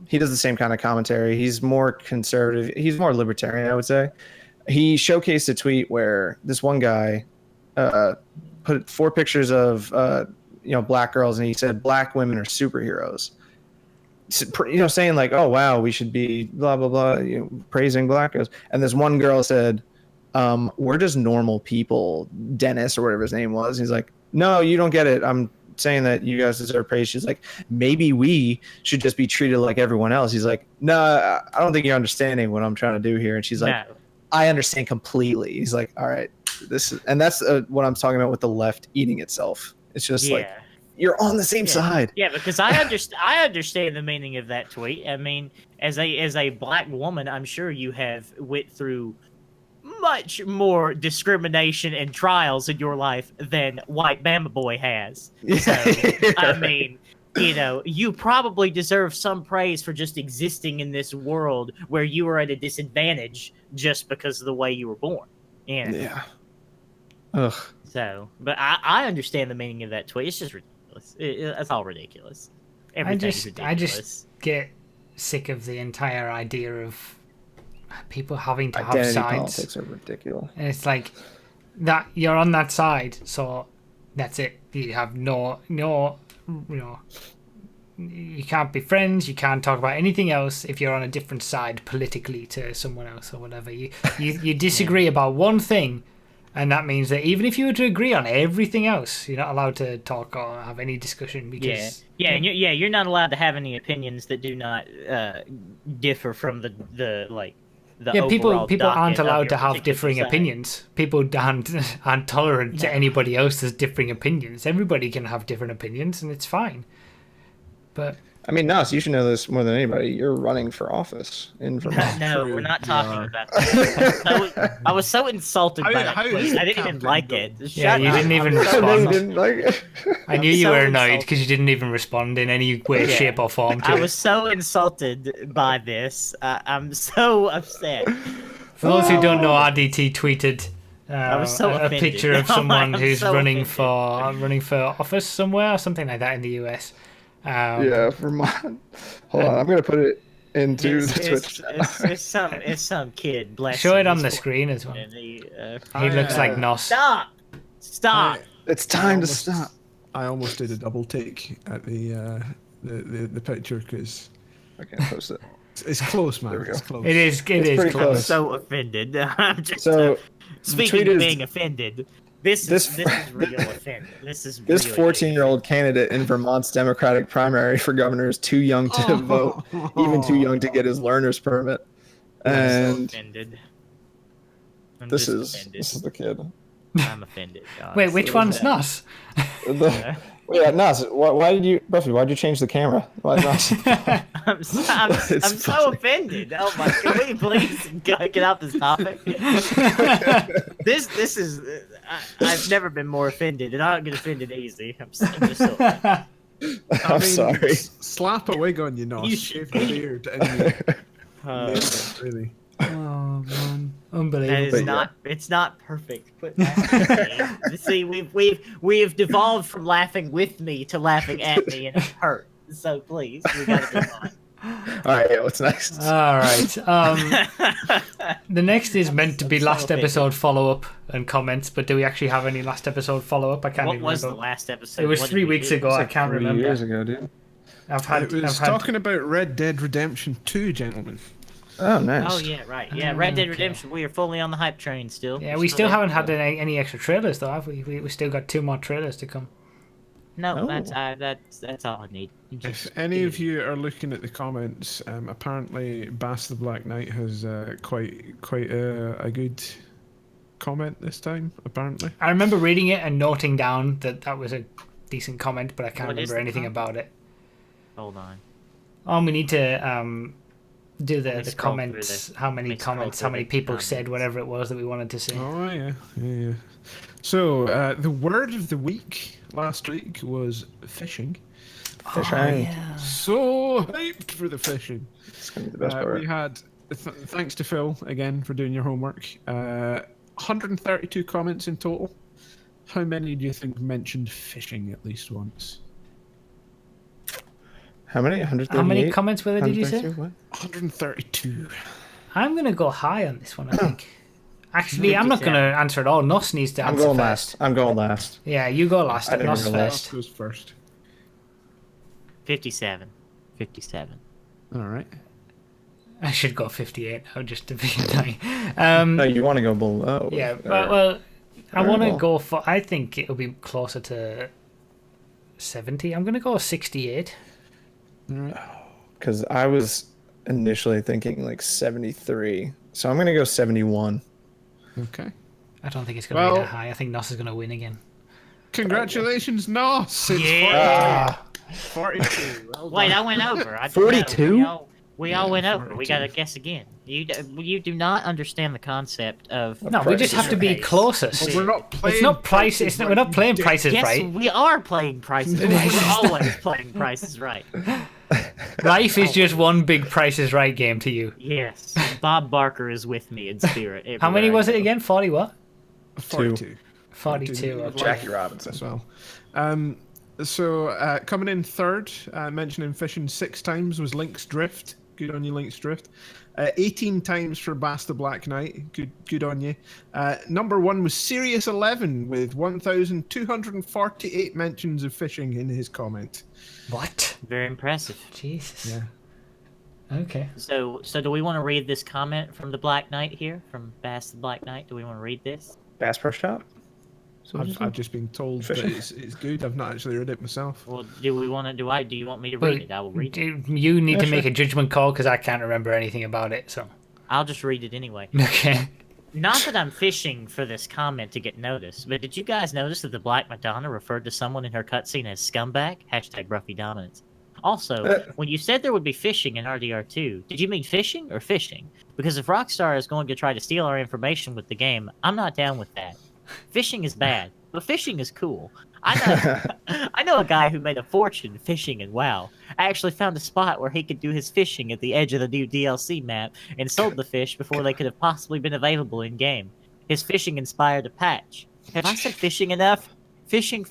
He does the same kind of commentary. He's more conservative. He's more libertarian, I would say. He showcased a tweet where this one guy put 4 pictures of black girls, and he said black women are superheroes. Saying like, oh wow, we should be blah blah blah, praising black girls. And this one girl said, we're just normal people, Dennis or whatever his name was. He's like, no, you don't get it. I'm saying that you guys deserve praise. She's like, maybe we should just be treated like everyone else. He's like, no, I don't think you're understanding what I'm trying to do here. And she's like, I understand completely. He's like, all right, that's what I'm talking about with the left eating itself. It's just like, you're on the same side. Yeah, because I understand the meaning of that tweet. I mean, as a black woman, I'm sure you have went through much more discrimination and trials in your life than white Bama boy has. So, I mean, you probably deserve some praise for just existing in this world where you are at a disadvantage just because of the way you were born. Yeah. Ugh. So, but I understand the meaning of that tweet. It's just ridiculous. It's all ridiculous. Everything's ridiculous. I just get sick of the entire idea of people having to have sides. Politics are ridiculous. And it's like that you're on that side, so that's it. You have no, you can't be friends. You can't talk about anything else if you're on a different side politically to someone else or whatever. You disagree about one thing. And that means that even if you were to agree on everything else, you're not allowed to talk or have any discussion because you're not allowed to have any opinions that do not differ from the people aren't allowed to have differing opinions. People aren't tolerant to anybody else's differing opinions. Everybody can have different opinions, and it's fine. But I mean, Nas, you should know this more than anybody. You're running for office in Vermont. No, we're not talking about that. I was so insulted by that tweet. I didn't even like it. You didn't even respond. Didn't like it. I knew you were annoyed because you didn't even respond in any way, shape, or form to it. I was so insulted by this. I'm so upset. For those who don't know, RDT tweeted a picture of someone who's running for office somewhere or something like that in the US. Vermont. Hold on, I'm gonna put it into the Twitch. It's some kid. Bless Show it on the screen as well. He looks like Nos. Stop! It's time to stop. I almost did a double take at the picture because I can't post it. It's close, man. It's close. It is close. I'm so offended. Speaking of being offended. This is real offended. This 14-year-old candidate in Vermont's Democratic primary for governor is too young to vote, even too young to get his learner's permit. And this is the kid. I'm offended. Honestly. Wait, which one's Nos? Wait, Nas, why'd you change the camera? Why Nas? I'm so offended. Oh my! Can we please get out this topic? This is. I've never been more offended, and I don't get offended easy. I'm just so offended. I'm sorry. Slap a wig on you, Nos. Shave the beard, and you really. Oh man, unbelievable! It's not perfect. But see, we've devolved from laughing with me to laughing at me, and it hurt. So please, we gotta move on. All right, what's next? All right. The next is meant to be last episode follow-up and comments, but do we actually have any last episode follow-up? I can't even remember. What was the last episode? It was 3 weeks ago. I can't remember. 3 years ago, dude. It was talking about Red Dead Redemption 2, gentlemen. Oh, nice. Oh, yeah, right. Yeah, Red Dead Redemption. We are fully on the hype train still. Yeah, we still haven't had any extra trailers, though, have we? We still got 2 more trailers to come. No, that's all I need. If any of you are looking at the comments, apparently Bass the Black Knight has quite a good comment this time. Apparently, I remember reading it and noting down that was a decent comment, but I can't remember anything about it. Hold on. Oh, we need to do the comments. How many comments? How many people said whatever it was that we wanted to say? Oh yeah. So the word of the week last week was fishing. Fishing. Oh, yeah. So hyped for the fishing. It's gonna be the best part. We had thanks to Phil again for doing your homework. 132 comments in total. How many do you think mentioned fishing at least once? How many? 138? How many comments were there, did you say? What? 132. I'm going to go high on this one, I think. Actually, I'm not going to answer at all. Nos needs to answer first. I'm going last. Yeah, you go last. I didn't Nos realize. first. Goes first. 57. 57. All right. I should go 58 now, just to be nice. No, you want to go below. Yeah, well, I want to go for... I think it'll be closer to 70. I'm going to go 68. Because I was initially thinking like 73. So I'm going to go 71. Okay. I don't think it's going to be that high. I think Nos is going to win again. Congratulations, Nos! It's Yeah! 42. Well Wait, I went over. 42? We all went over. We got to guess again. You do not understand the concept of... No, we just have to be closest. Well, we're not playing... It's not price. We're not playing Prices Right. Yes, we are playing Prices Right. We're always playing Prices Right. Life is just one big Prices Right game to you. Yes. Bob Barker is with me in spirit. How many was it again? 40 what? 42. 42. Okay. Jackie Robinson as well. So coming in third, mentioning fishing 6 times was Link's Drift. Good on you, Link's Drift. 18 times for Bass the Black Knight. Good on you. Number 1 was Serious 11 with 1,248 mentions of fishing in his comment. What? Very impressive. Jesus. Yeah. Okay. So do we want to read this comment from the Black Knight here, from Bass the Black Knight? Do we want to read this? Bass Pro Shop? I've just been told that it's good. I've not actually read it myself. Well, do we want to? Do you want me to read it? I will read it. You need to make a judgment call because I can't remember anything about it. So I'll just read it anyway. Okay. Not that I'm fishing for this comment to get noticed, but did you guys notice that the Black Madonna referred to someone in her cutscene as scumbag? Hashtag Ruffy Dominance. Also, when you said there would be fishing in RDR2, did you mean fishing or fishing? Because if Rockstar is going to try to steal our information with the game, I'm not down with that. Fishing is bad, but fishing is cool. I know a guy who made a fortune fishing in WoW. I actually found a spot where he could do his fishing at the edge of the new DLC map and sold the fish before they could have possibly been available in-game. His fishing inspired a patch. Have I said fishing enough? Fishing.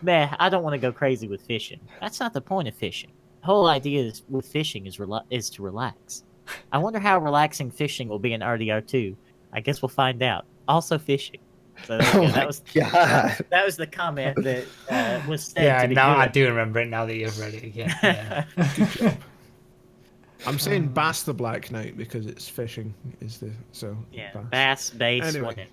Man, I don't want to go crazy with fishing. That's not the point of fishing. The whole idea with fishing is to relax. I wonder how relaxing fishing will be in RDR2. I guess we'll find out. Also fishing. So that was the comment that was said. Yeah, now I do remember it now that you've read it again. Yeah. Good job. I'm saying Bass the Black Knight because it's fishing Bass base. Anyway.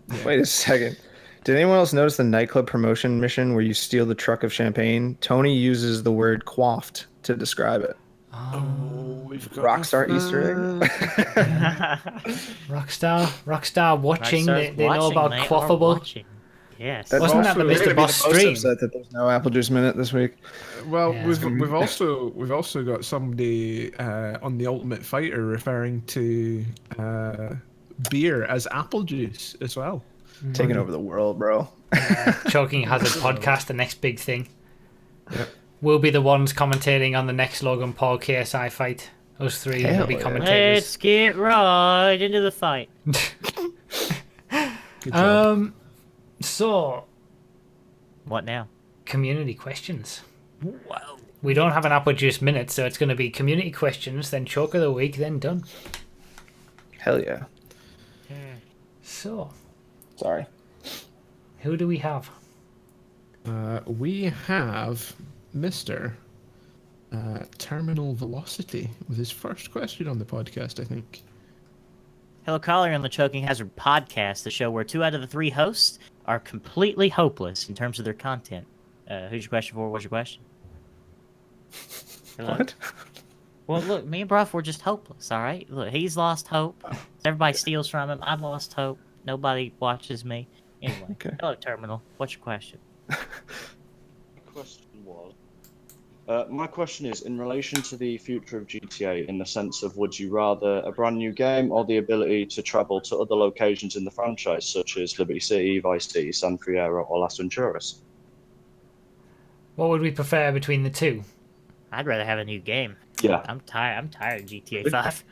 Yeah. Wait a second. Did anyone else notice the nightclub promotion mission where you steal the truck of champagne? Tony uses the word quaffed to describe it. Oh, we've got Rockstar Easter egg. Rockstar watching. They know about quaffable. Yes. Wasn't that the Mr. Boss stream? Upset that there's no Apple Juice Minute this week. Well, yeah, we've also got somebody on the Ultimate Fighter referring to beer as apple juice as well. taking over the world, bro. Choking Hazard podcast, the next big thing. Yep. We'll be the ones commentating on the next Logan Paul KSI fight. Us three will be commentators. Let's get right into the fight. Good job. So, What now? community questions. Wow. We don't have an Apple Juice minute, so it's going to be community questions, then Choke of the Week, then done. Hell yeah. So, Sorry. who do we have? We have Mr. Terminal Velocity with his first question on the podcast, I think. Hello, caller, on the Choking Hazard podcast, the show where 2 out of the 3 hosts are completely hopeless in terms of their content. Who's your question for? What's your question? Hello? What? Well, look, me and Bruff, we're just hopeless, all right? Look, he's lost hope. Everybody steals from him. I've lost hope. Nobody watches me. Anyway, Okay. hello, Terminal. What's your question? My question is in relation to the future of GTA, in the sense of, would you rather a brand new game or the ability to travel to other locations in the franchise, such as Liberty City, Vice City, San Fierro, or Las Venturas? What would we prefer between the two? I'd rather have a new game. Yeah. I'm tired of GTA 5.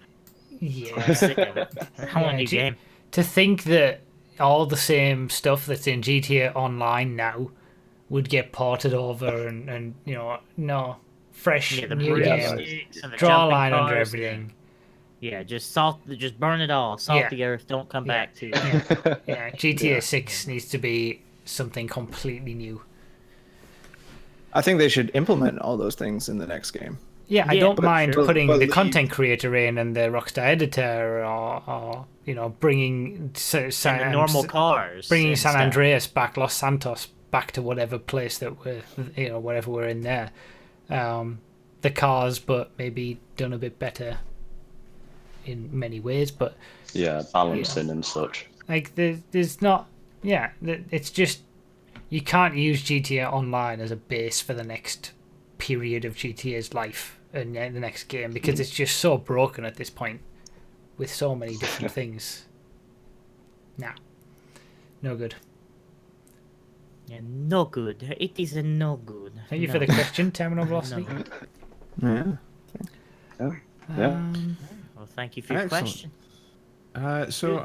Yeah. I'm sick of it. I want a new game. To think that all the same stuff that's in GTA Online now would get ported over and you know, no. Fresh Yeah, the new breeze game. sticks and the Draw a jumping line under cars. everything. Yeah, just burn it all. Salt the earth. Don't come back to. Yeah, GTA 6 needs to be something completely new. I think they should implement all those things in the next game. Yeah, I don't mind but putting the leave- content creator in and the Rockstar editor, or you know, bringing And the normal cars. bringing and San stuff. Andreas back, Los Santos back to whatever place that we're, you know, whatever we're in there. The cars, but maybe done a bit better in many ways. But Yeah, balancing and such. like, there's not. Yeah, it's just you can't use GTA Online as a base for the next period of GTA's life and the next game, because it's just so broken at this point with so many different things. Nah, no good. Yeah, no good. It is no good. Thank you for the question, Terminal Velocity. No. Yeah. Well, thank you for your Excellent. question. So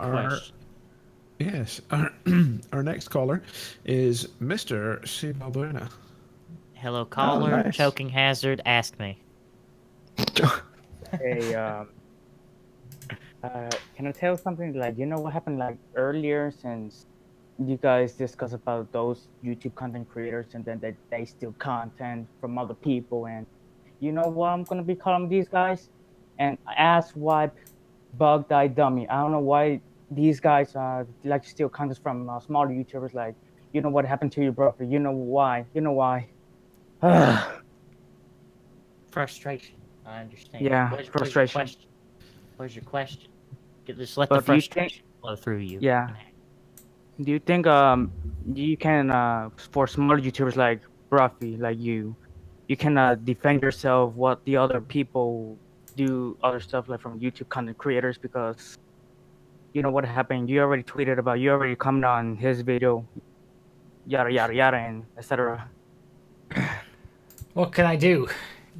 Good our next caller is Mr. C. Balbuena. Hello, caller. nice. Choking Hazard. Ask me. Hey, can I tell something? Like, you know what happened like earlier, since you guys discussed about those YouTube content creators and then they steal content from other people, and you know what I'm gonna be calling these guys? And ass wipe, bug die dummy. I don't know why these guys like to steal content from smaller YouTubers. Like, you know what happened to you, bro? You know why? You know why? Frustration. I understand. Yeah, frustration. Where's your question? Just let But the do you frustration flow through you. Yeah. Do you think you can for smaller YouTubers like Bruffy, like you can defend yourself what the other people do, other stuff like from YouTube content creators, because you know what happened? You already tweeted about, you already commented on his video, yada yada yada, and etc. What can I do?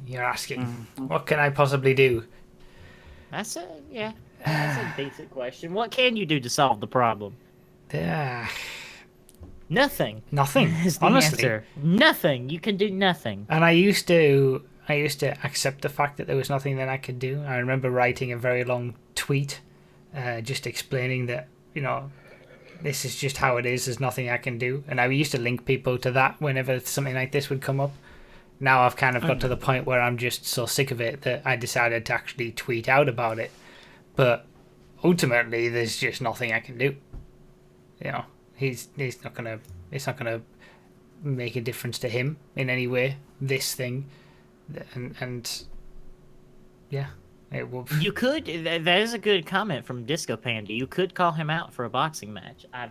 You're asking. What can I possibly do? That's a decent question. What can you do to solve the problem? Nothing. Nothing. Is the Honestly. answer. Nothing. You can do nothing. And I used to accept the fact that there was nothing that I could do. I remember writing a very long tweet, just explaining that, you know, this is just how it is. There's nothing I can do. And I used to link people to that whenever something like this would come up. Now I've kind of got to the point where I'm just so sick of it that I decided to actually tweet out about it. But ultimately, there's just nothing I can do. You know, it's not gonna make a difference to him in any way. This thing, and yeah, it will. You could. That is a good comment from Disco Panda. You could call him out for a boxing match. I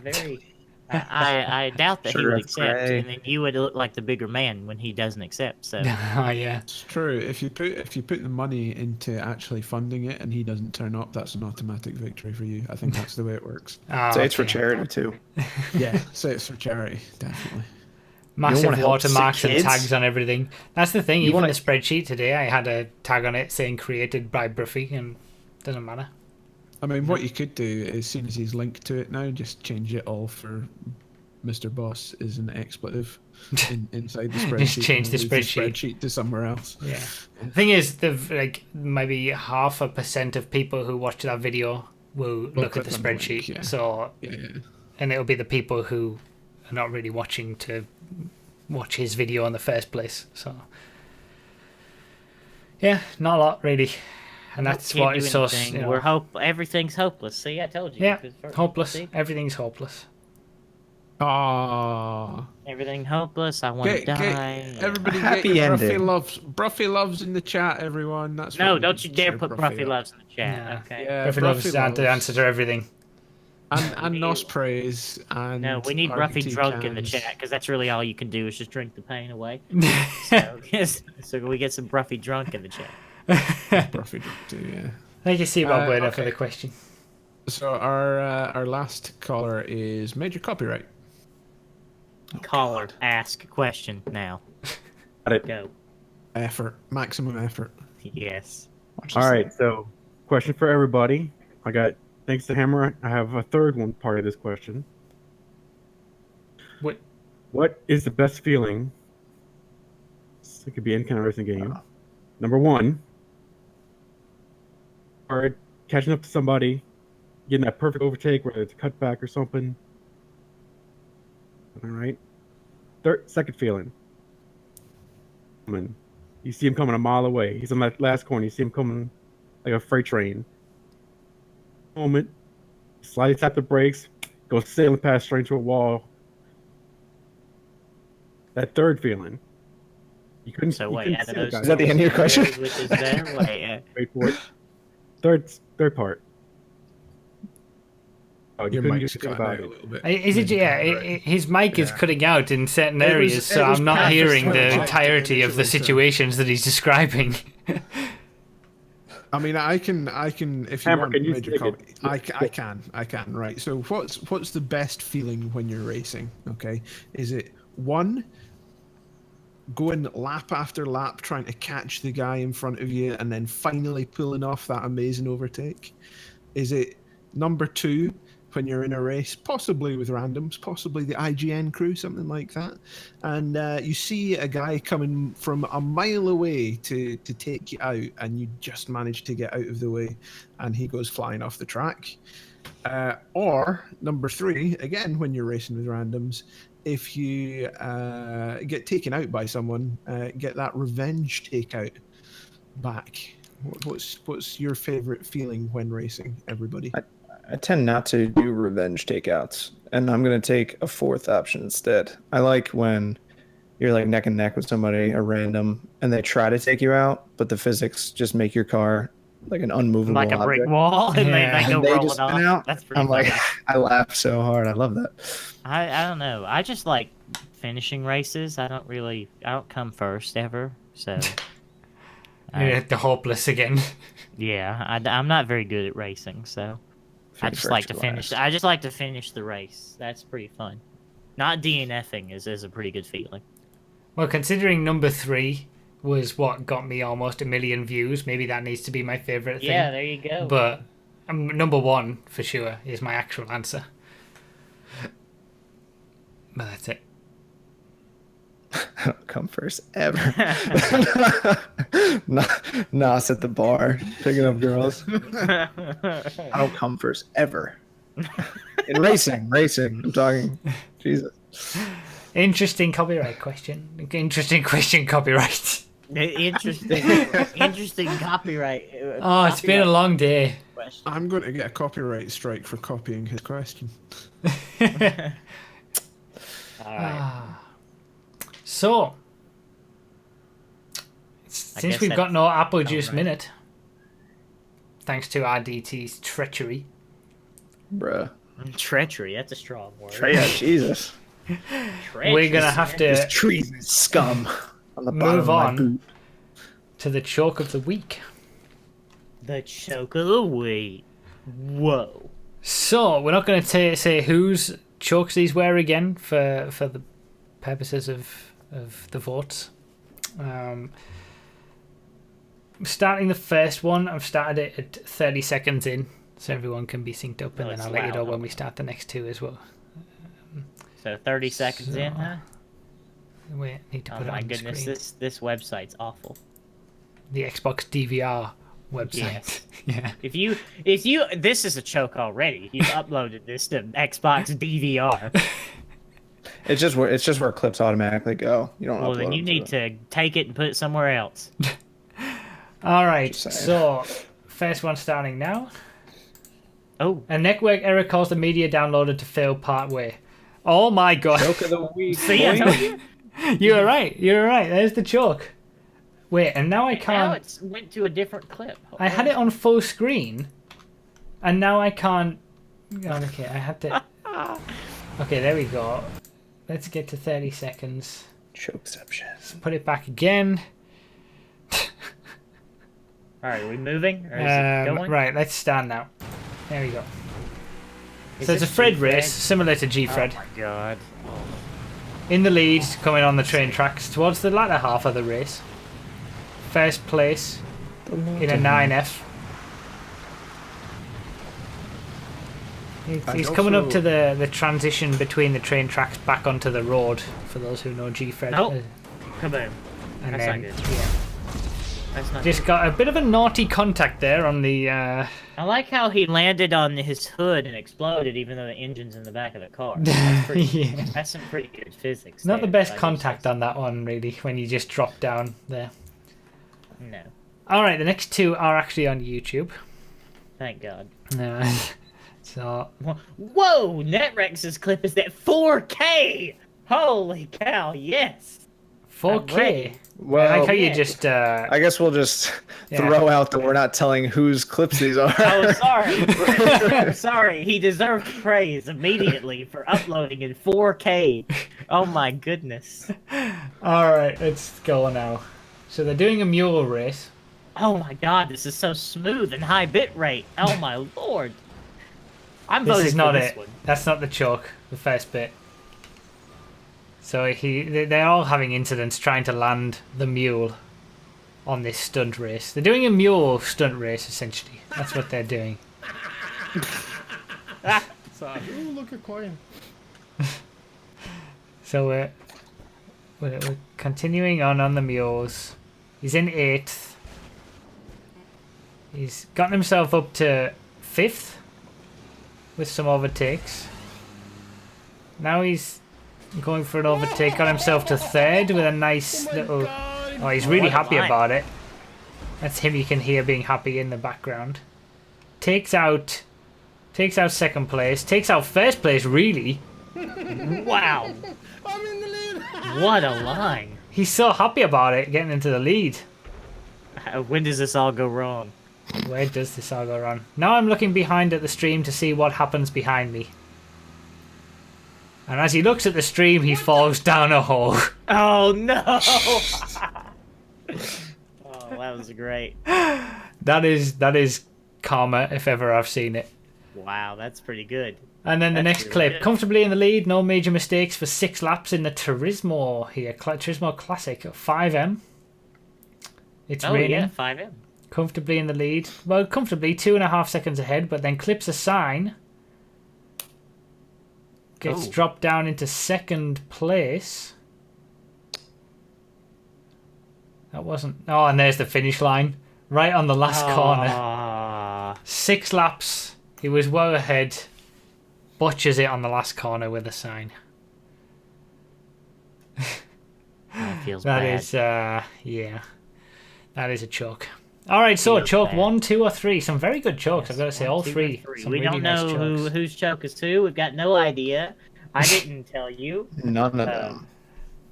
I doubt that he would accept, and then you would look like the bigger man when he doesn't accept. So yeah, it's true. If you put the money into actually funding it, and he doesn't turn up, that's an automatic victory for you. I think that's the way it works. Say it's for charity too. Yeah, say it's for charity, definitely. Massive watermarks and tags on everything. That's the thing. Even the spreadsheet today, I had a tag on it saying created by Bruffy, and it doesn't matter. I mean, what you could do, as soon as he's linked to it now, just change it all for Mr. Boss is an expletive inside the spreadsheet. Just change the spreadsheet to somewhere else. Yeah. The thing is, like maybe 0.5% of people who watch that video will look at the spreadsheet. Link, So, and it'll be the people who are not really watching to watch his video in the first place. So, yeah, not a lot really. And that's what it's so. We're everything's hopeless. See, I told you. Yeah, hopeless. See? Everything's hopeless. Ah, everything hopeless. I want to die. Everybody, happy ending. Bruffy loves in the chat. Everyone, that's don't you dare put Bruffy loves in the chat. Yeah. Okay. Yeah, Bruffy loves the answer to everything. And Nos praise and no, we need Bruffy drunk in the chat because that's really all you can do is just drink the pain away. So we get some Bruffy drunk in the chat. Bruffy drunk too, yeah. Thank you, Bob Werner, for the question. So our last caller is Major Copyright. Caller, ask question now. Go. Effort, maximum effort. Yes. All right, so question for everybody. I got. Thanks to Hammer, I have a third one part of this question. What is the best feeling? It could be any kind of racing game. Number one, or catching up to somebody, getting that perfect overtake, whether it's a cutback or something. All right. Second feeling. You see him coming a mile away. He's on that last corner. You see him coming like a freight train. Moment, slightly tap the brakes, go sailing past straight into a wall. That third feeling, you couldn't. So wait, is that the end of your question? Wait for it. Third part. Oh, your mic's cutting out a little bit. Is it? Yeah, his mic is cutting out in certain areas, so I'm not hearing the entirety of the situations that he's describing. I mean, I can. If you want major copy, I can. Right. So, what's the best feeling when you're racing? Okay, is it one, going lap after lap trying to catch the guy in front of you and then finally pulling off that amazing overtake? Is it number two, when you're in a race, possibly with randoms, possibly the IGN crew, something like that, and you see a guy coming from a mile away to take you out, and you just manage to get out of the way, and he goes flying off the track? Or number three, again, when you're racing with randoms, if you get taken out by someone, get that revenge takeout back. What's your favorite feeling when racing, everybody? I tend not to do revenge takeouts, and I'm going to take a fourth option instead. I like when you're like neck and neck with somebody, a random, and they try to take you out, but the physics just make your car like an unmovable like a object. Brick wall, and they go rolling off. Out. That's pretty I'm funny. like, I laugh so hard. I love that. I don't know. I just like finishing races. I don't come first ever, so. The hopeless again. Yeah, I'm not very good at racing, so. I just like to finish. I just like to finish the race. That's pretty fun. Not DNFing is a pretty good feeling. Well, considering number 3 was what got me almost 1 million views, maybe that needs to be my favorite thing. Yeah, there you go. But number 1 for sure is my actual answer. But that's it. I don't come first ever. Nos at the bar picking up girls. I don't come first ever. In racing. I'm talking. Jesus. Interesting copyright question. Interesting question, copyright. Interesting copyright. Oh, it's been a long day. I'm going to get a copyright strike for copying his question. All right. So, since we've got no Apple Juice Minute, thanks to RDT's treachery, bruh, Treachery, that's a strong word. Yeah, Jesus. We're going to have to treason scum on the move bottom on of my boot. to the choke of the week. The choke of the week. Whoa. So, we're not going to say whose chokes these were again for the purposes of the votes. Starting the first one, I've started it at 30 seconds in, so everyone can be synced up, and then I'll let you know when we start the next two as well. So 30 seconds in, huh? We need to put it on the screen. This website's awful. The Xbox DVR website. Yes. Yeah. If you this is a choke already. You've uploaded this to Xbox DVR. It's just where clips automatically go. You don't. Well, then you need to take it and put it somewhere else. All right. So, first one starting now. Oh. A network error caused the media downloaded to fail partway. Oh my god. Choke of the week. See, I told you. You were right. There's the choke. Wait, and now I can't. Now it went to a different clip. I had it on full screen, and now I can't. Oh, okay, I had to. Okay, there we go. Let's get to 30 seconds. Chokeception. Let's put it back again. Alright, are we moving? Or is it going? Right, let's stand now. There we go. So it's a Fred race, similar to G-Fred. Oh my god. In the lead, coming on the train tracks towards the latter half of the race. First place in a 9F. He's coming up to the transition between the train tracks back onto the road, for those who know G-Fred. Oh, kaboom. And That's then, not good. Yeah. That's not Just good. got a bit of a naughty contact there on the... I like how he landed on his hood and exploded, even though the engine's in the back of the car. That's, Yeah. That's some pretty good physics. Not the there, best if I do contact say on that one, really, when you just drop down there. so. No. Alright, the next two are actually on YouTube. Thank God. So... Whoa! Netrex's clip is at 4K! Holy cow, yes! 4K? Well, I like how you just... I guess we'll just throw out that we're not telling whose clips these are. Oh, sorry. Sorry, he deserved praise immediately for uploading in 4K. Oh my goodness. Alright, let's go now. So they're doing a mule race. Oh my god, this is so smooth and high bit rate. Oh my lord. I'm This voting is not for this it. one. That's not the choke, the first bit. So they're all having incidents trying to land the mule on this stunt race. They're doing a mule stunt race, essentially. That's what they're doing. Ooh, look, a coin. So we're continuing on the mules. He's in 8th. He's gotten himself up to 5th with some overtakes. Now he's going for an overtake. Got himself to 3rd with a nice little... Oh, he's really happy about it. That's him you can hear being happy in the background. Takes out 2nd place. Takes out 1st place, really. Wow. I'm in the lead. What a line. He's so happy about it, getting into the lead. When does this all go wrong? Where does this all go wrong? Now I'm looking behind at the stream to see what happens behind me. And as he looks at the stream, he falls down a hole. Oh no! Oh, that was great. That is karma, if ever I've seen it. Wow, that's pretty good. And then the That's next really clip, good. comfortably in the lead, no major mistakes for 6 laps in the Turismo here. Turismo Classic, 5M. It's raining. Yeah, 5M. Comfortably in the lead. Well, comfortably 2.5 seconds ahead, but then clips a sign. Gets dropped down into 2nd place. That wasn't... Oh, and there's the finish line. Right on the last corner. 6 laps. He was well ahead. Botches it on the last corner with a sign. That feels That bad. is, yeah. That is a choke. Alright, so Feels choke bad. 1, 2, or 3. Some very good chokes, I've got to say. All 2 three. and 3. Some We really don't nice know chokes. whose choke is who. We've got no idea. I didn't tell you. None of them.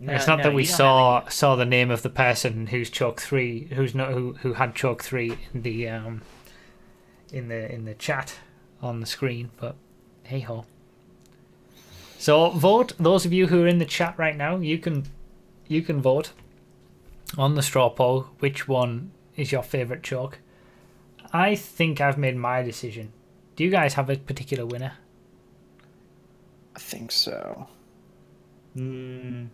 It's not that we saw the name of the person who's choke 3, who had choke 3 in the chat on the screen, but hey ho. So vote. Those of you who are in the chat right now, you can vote on the straw poll which one is your favourite choke. I think I've made my decision. Do you guys have a particular winner? I think so. My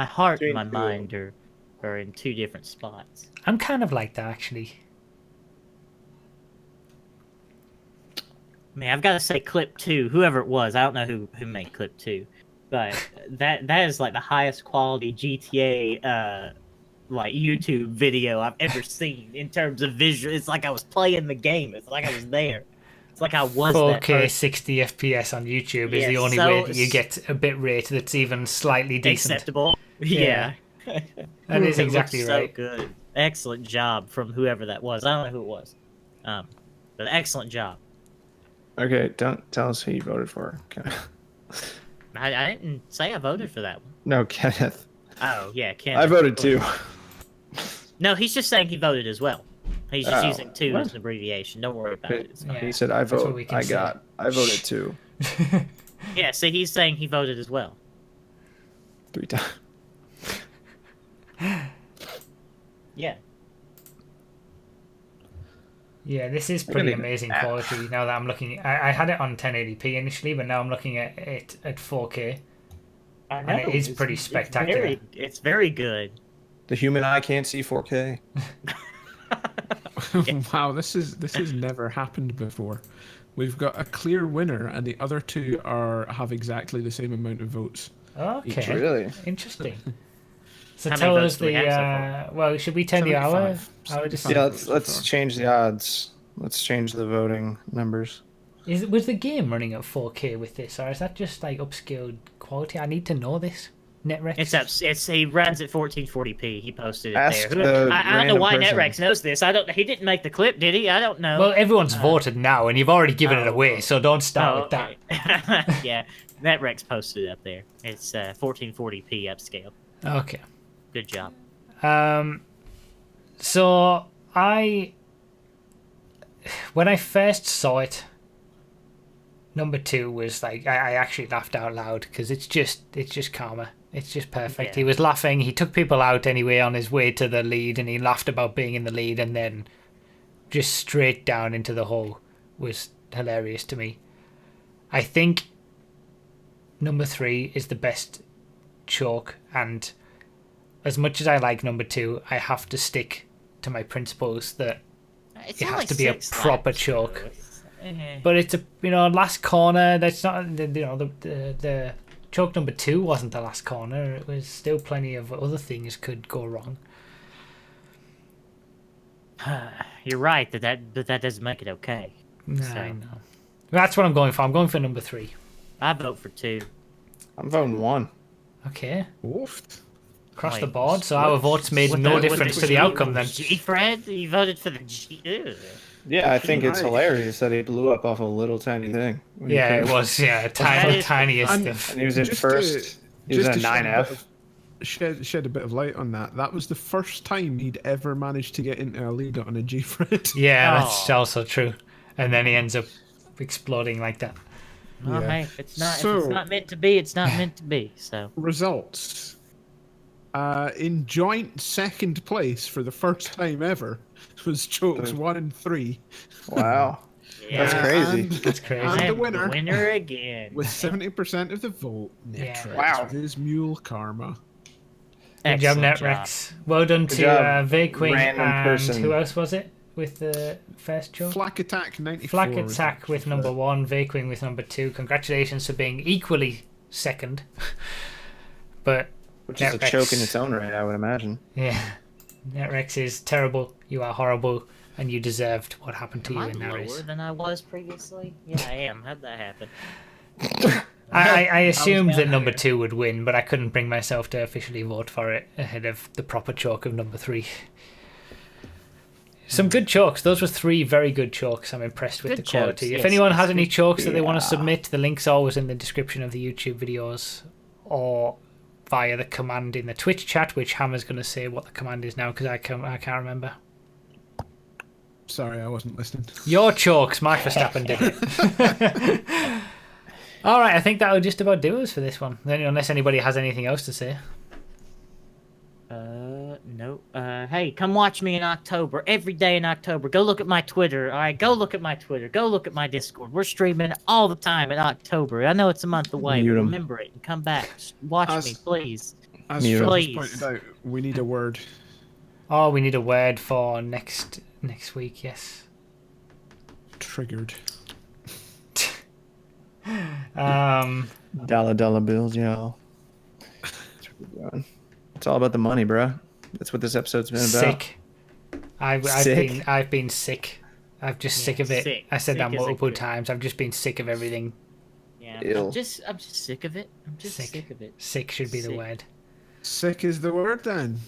heart and my mind are in two different spots. I'm kind of like that, actually. Man, I've got to say clip 2, whoever it was, I don't know who made clip 2, but that is like the highest quality GTA like YouTube video I've ever seen in terms of visual. It's like I was playing the game. It's like I was there. It's like I was 4K 60 FPS on YouTube is the only way that you get a bit rate that's even slightly decent. Acceptable. Yeah. That is exactly right. So good. Excellent job from whoever that was. I don't know who it was. But excellent job. Okay, don't tell us who you voted for. I didn't say I voted for that one. No, Kenneth. Oh, yeah, Kenneth. I voted too. No, he's just saying he voted as well. He's just using 2 as an abbreviation. Don't worry about it. He said, I vote. I voted too. Yeah, see, he's saying he voted as well. 3 times. Yeah. Yeah, this is pretty amazing quality. Now that I'm looking, I had it on 1080p initially, but now I'm looking at it at 4K. I know. And it is pretty spectacular. It's very good. The human eye can't see 4K. Wow, this has never happened before. We've got a clear winner, and the other 2 have exactly the same amount of votes. Okay, really interesting. So tell us well, should we tell you our decision? Yeah, let's change the odds. Let's change the voting numbers. Was the game running at 4K with this, or is that just like upscaled quality? I need to know this. Netrex. He runs at 1440p. He posted it there. I don't know why Netrex knows this. He didn't make the clip, did he? I don't know. Well, everyone's voted now, and you've already given it away, so don't start with that. Yeah, Netrex posted it up there. It's 1440p upscale. Okay. Good job. So when I first saw it, number 2 was like I actually laughed out loud because it's just karma. It's just perfect. Yeah. He was laughing. He took people out anyway on his way to the lead, and he laughed about being in the lead, and then just straight down into the hole was hilarious to me. I think number 3 is the best choke, and as much as I like number 2, I have to stick to my principles that it has to be a proper choke. But it's a last corner. That's not the choke number 2 wasn't the last corner. It was still plenty of other things could go wrong. You're right that doesn't make it okay. No, I know. That's what I'm going for. I'm going for number 3. I vote for 2. I'm voting 1. Okay. Oofed. Across the board, so our votes made no difference to the outcome then. Fred, you voted for the G. Yeah, I think it's hilarious that he blew up off a little tiny thing. Yeah, it was. Yeah, tiniest stuff. And he was in first. He was in a 9F. Shed a bit of light on that. That was the first time he'd ever managed to get into a lead on a G-Fred. Yeah, that's also true. And then he ends up exploding like that. Well, hey, if it's not meant to be, it's not meant to be. So results. In joint second place for the first time ever was Chokes 1 and 3. Wow. Yeah. That's crazy. That's crazy. And the winner again. With 70% of the vote, Netrex. Wow. With his mule karma. Good job, Netrex. Well done to Vaquing and who else was it with the first choke? Flak Attack 94. Flak Attack with number 1, Vaquing with number 2. Congratulations for being equally second. But which is a choke in its own right, I would imagine. Yeah. Netrex is terrible. You are horrible, and you deserved what happened to you in that race. Lower than I was previously? Yeah, I am. How'd that happen? I assumed that number 2 would win, but I couldn't bring myself to officially vote for it ahead of the proper choke of number 3. Some good chokes. Those were 3 very good chokes. I'm impressed with the quality. If anyone has any chokes that they want to submit, the link's always in the description of the YouTube videos, or via the command in the Twitch chat, which Hammer's going to say what the command is now because I can't remember. Sorry, I wasn't listening. Your chokes, Max Verstappen did it. All right, I think that'll just about do us for this one. Unless anybody has anything else to say. No. Hey, come watch me in October. Every day in October. Go look at my Twitter. All right, go look at my Twitter. Go look at my Discord. We're streaming all the time in October. I know it's a month away, but remember it and come back. Just watch me, please. As Phil pointed out, we need a word. Oh, we need a word for next week. Yes. Triggered. Dollar bills, yo. That's what we're doing. It's all about the money, bro. That's what this episode's been about. Sick. I've been sick. I'm just sick of it. Sick. I said Sick that is multiple times. I've just been sick of everything. Yeah, Ew. I'm just sick of it. I'm just sick of it. Sick should be the Sick. word. Sick is the word then.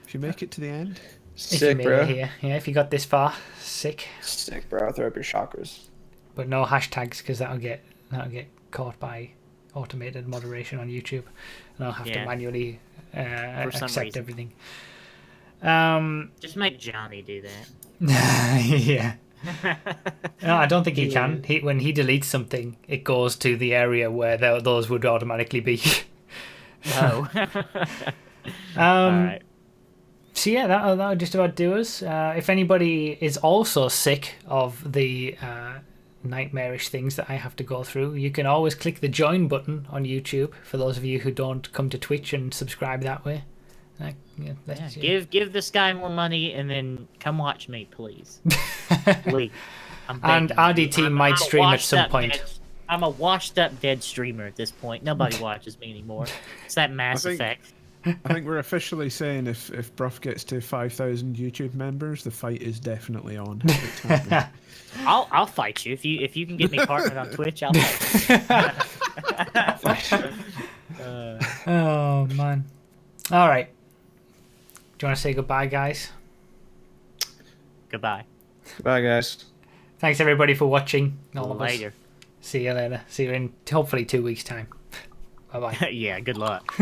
If you make it to the end. If you Sick, made bro. it here. Yeah, if you got this far, sick. Sick, bro. Throw up your chakras. But no hashtags because that'll get caught by automated moderation on YouTube, and I'll have to manually accept everything. Just make Johnny do that. Yeah. No, I don't think he can. When he deletes something, it goes to the area where those would automatically be. No. All right. So yeah, that'll just about do us. If anybody is also sick of the nightmarish things that I have to go through, you can always click the join button on YouTube for those of you who don't come to Twitch and subscribe that way. Give this guy more money and then come watch me, please. Please. And RDT might stream at some point. I'm a washed up dead streamer at this point. Nobody watches me anymore. It's that Mass Effect. I think we're officially saying if Bruff gets to 5,000 YouTube members, the fight is definitely on. I'll fight you if you can get me partnered on Twitch. I'll fight you. Oh man! All right. Do you want to say goodbye, guys? Goodbye. Goodbye, guys. Thanks everybody for watching. All of us. Later. See you later. See you in hopefully 2 weeks' time. Bye bye. Yeah. Good luck.